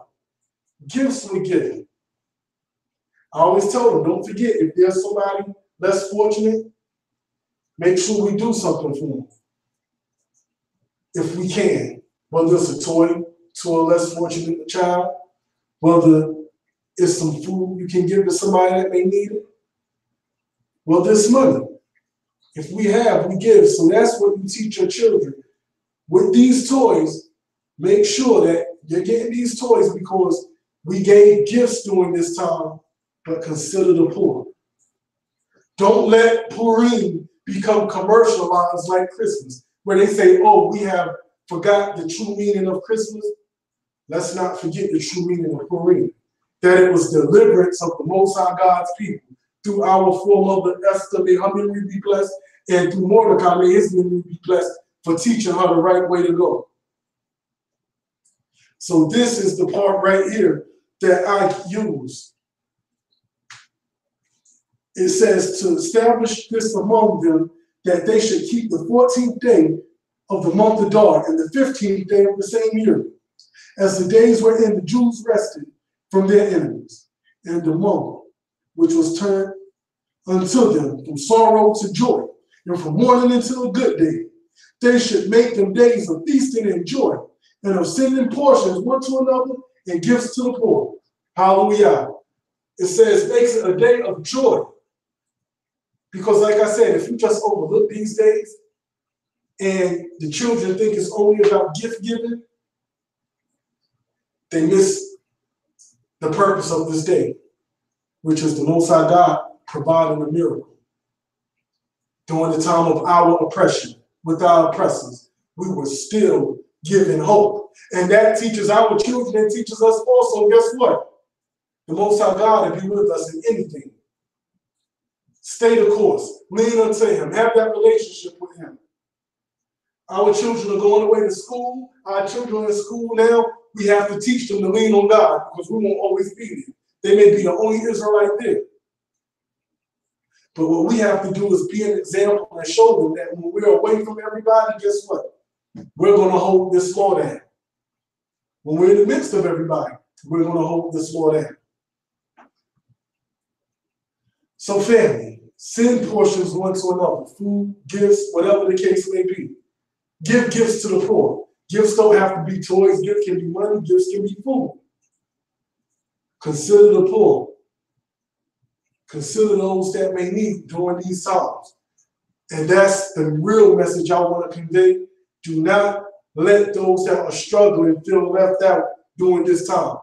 Gifts were given. I always tell them, don't forget, if there's somebody less fortunate, make sure we do something for them. If we can, whether it's a toy to a less fortunate child, whether it's some food you can give to somebody that may need it, whether it's money. If we have, we give. So that's what you teach your children. With these toys, make sure that you're getting these toys because we gave gifts during this time, but consider the poor. Don't let Purim become commercialized like Christmas, where they say, oh, we have forgot the true meaning of Christmas. Let's not forget the true meaning of Purim, that it was deliverance of the Most High God's people through our foremother Esther, may her memory be blessed, and through Mordecai, may his memory be blessed, for teaching her the right way to go. So this is the part right here that I use. It says to establish this among them, that they should keep the 14th day of the month Adar and the 15th day of the same year, as the days wherein the Jews rested from their enemies, and the month which was turned unto them from sorrow to joy, and from mourning into a good day. They should make them days of feasting and joy, and of sending portions one to another and gifts to the poor. Hallelujah. It says makes it a day of joy. Because like I said, if you just overlook these days and the children think it's only about gift giving, they miss the purpose of this day, which is the Most High God providing a miracle. During the time of our oppression with our oppressors, we were still given hope. And that teaches our children and teaches us also, guess what? The Most High God will be with us in anything. Stay the course. Lean unto Him. Have that relationship with Him. Our children are going away to school. Our children are in school now. We have to teach them to lean on God because we won't always be there. They may be the only Israelite there. But what we have to do is be an example and show them that when we're away from everybody, guess what? We're going to hold this law down. When we're in the midst of everybody, we're going to hold this law down. So family, send portions one to another, food, gifts, whatever the case may be. Give gifts to the poor. Gifts don't have to be toys. Gifts can be money. Gifts can be food. Consider the poor. Consider those that may need during these times. And that's the real message I want to convey. Do not let those that are struggling feel left out during this time.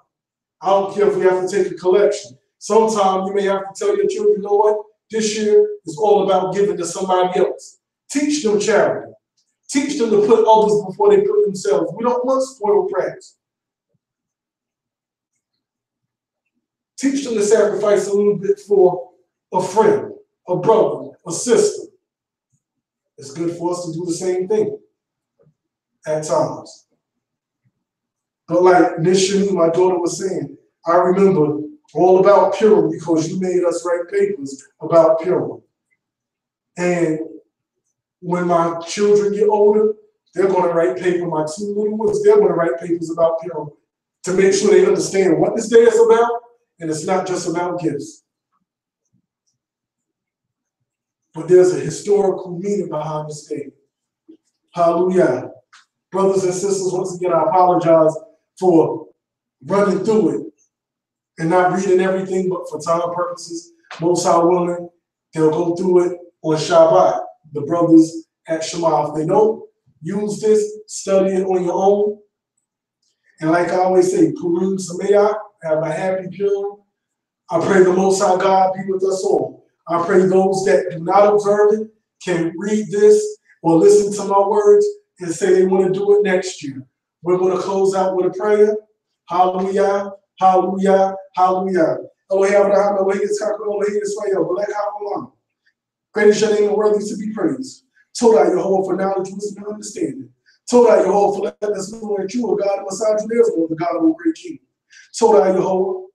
I don't care if we have to take a collection. Sometimes you may have to tell your children, you know what? This year is all about giving to somebody else. Teach them charity. Teach them to put others before they put themselves. We don't want spoiled brats. Teach them to sacrifice a little bit for a friend, a brother, a sister. It's good for us to do the same thing at times. But like Miss Shani, my daughter, was saying, I remember all about Purim because you made us write papers about Purim. And when my children get older, they're going to write papers. My two little ones, they're going to write papers about Purim to make sure they understand what this day is about, and it's not just about gifts. But there's a historical meaning behind this day. Hallelujah. Brothers and sisters, once again, I apologize for running through it and not reading everything, but for time purposes, most High willing, they'll go through it on Shabbat. The brothers at Shema, if they don't use this, study it on your own. And like I always say, Purim, Sameach, have a happy Purim. I pray the Most High God be with us all. I pray those that do not observe it can read this or listen to my words and say they want to do it next year. We're going to close out with a prayer. Hallelujah, hallelujah, hallelujah. Great is your name and worthy to be praised. Told out your whole for knowledge, wisdom, and understanding. Told out your whole for letting us know that you are God and Messiah, the God of a great King. Told out your whole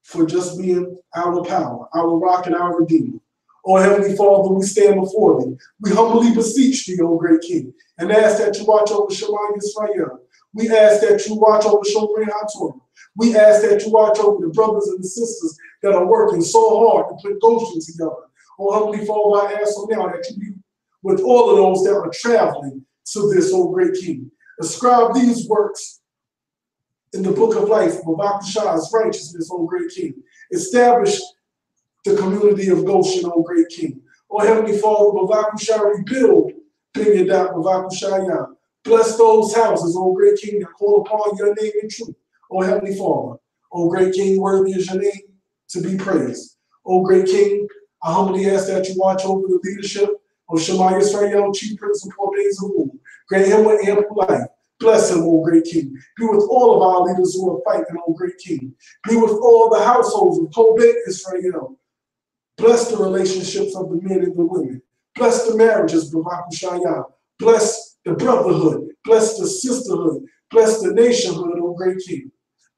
for just being our power, our rock, and our redeemer. Oh, Heavenly Father, we stand before thee. We humbly beseech thee, O great King, and ask that you watch over Shema Yisrael. We ask that you watch over Shomer HaTorah. We ask that you watch over the brothers and the sisters that are working so hard to put Goshen together. Oh, Heavenly Father, I ask so now that you be with all of those that are traveling to this, O great King. Ascribe these works in the book of life, Babakushah's righteousness, O great King. Establish the community of Goshen, O great King. O Heavenly Father, Babakushah, rebuild Binyadat, Babakushah. Bless those houses, O great King, that call upon your name in truth. O Heavenly Father, O great King, worthy is your name to be praised. O great King, I humbly ask that you watch over the leadership of Shema Yisrael, Chief Prince of Zabul. Grant him with ample life. Bless him, O great King. Be with all of our leaders who are fighting, O great King. Be with all the households of Tobit Israel. Bless the relationships of the men and the women. Bless the marriages, Babakushaya. Bless the brotherhood. Bless the sisterhood. Bless the nationhood, O great King.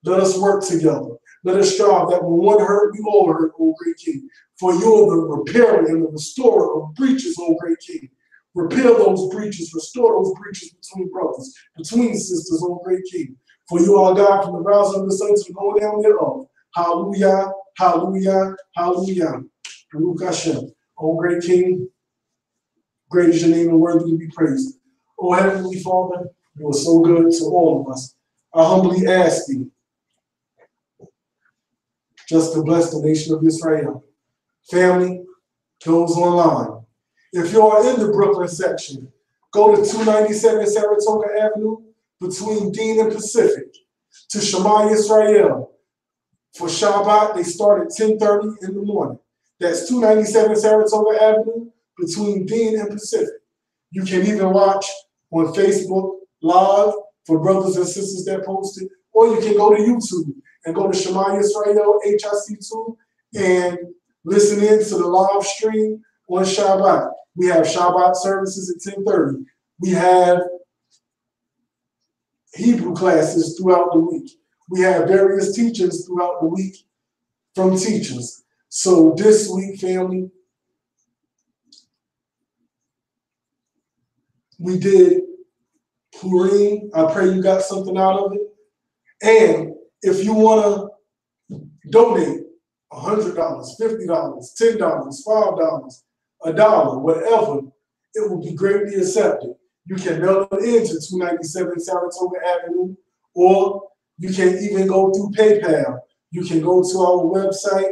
Let us work together. Let us strive that when one hurt, we all hurt, O great King. For you are the repairer and the restorer of breaches, O great King. Repair those breaches, restore those breaches between brothers, between sisters, O great King. For you are God from the rising of the sun to the going down thereof. Hallelujah, hallelujah, hallelujah. Baruch Hashem. O great King, great is your name and worthy to be praised. O Heavenly Father, you are so good to all of us. I humbly ask thee just to bless the nation of Israel. Family, those online. If you are in the Brooklyn section, go to 297 Saratoga Avenue between Dean and Pacific to Shema Yisrael. For Shabbat, they start at 10:30 in the morning. That's 297 Saratoga Avenue between Dean and Pacific. You can even watch on Facebook Live for brothers and sisters that post it, or you can go to YouTube and go to Shema Yisrael HIC2 and listen in to the live stream on Shabbat. We have Shabbat services at 10:30. We have Hebrew classes throughout the week. We have various teachers throughout the week from teachers. So this week, family, we did Purim. I pray you got something out of it. And if you want to donate $100, $50, $10, $5, $1, whatever, it will be greatly accepted. You can mail it into 297 Saratoga Avenue, or you can even go through PayPal. You can go to our website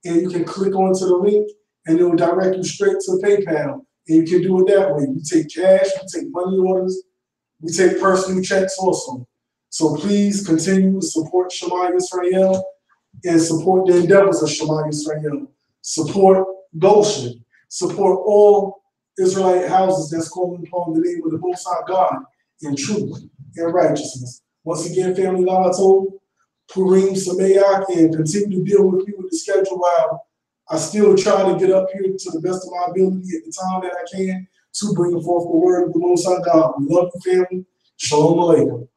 and you can click onto the link, and it will direct you straight to PayPal. And you can do it that way. We take cash, we take money orders, we take personal checks also. So please continue to support Shema Yisrael and support the endeavors of Shema Yisrael. Support Goshen. Support all Israelite houses that's calling upon the name of the Most High God in truth and righteousness. Once again, family, like I told, Purim, Sameach, and continue to deal with you with the schedule while I still try to get up here to the best of my ability at the time that I can to bring forth the word of the Most High God. We love you, family. Shalom Aleichem.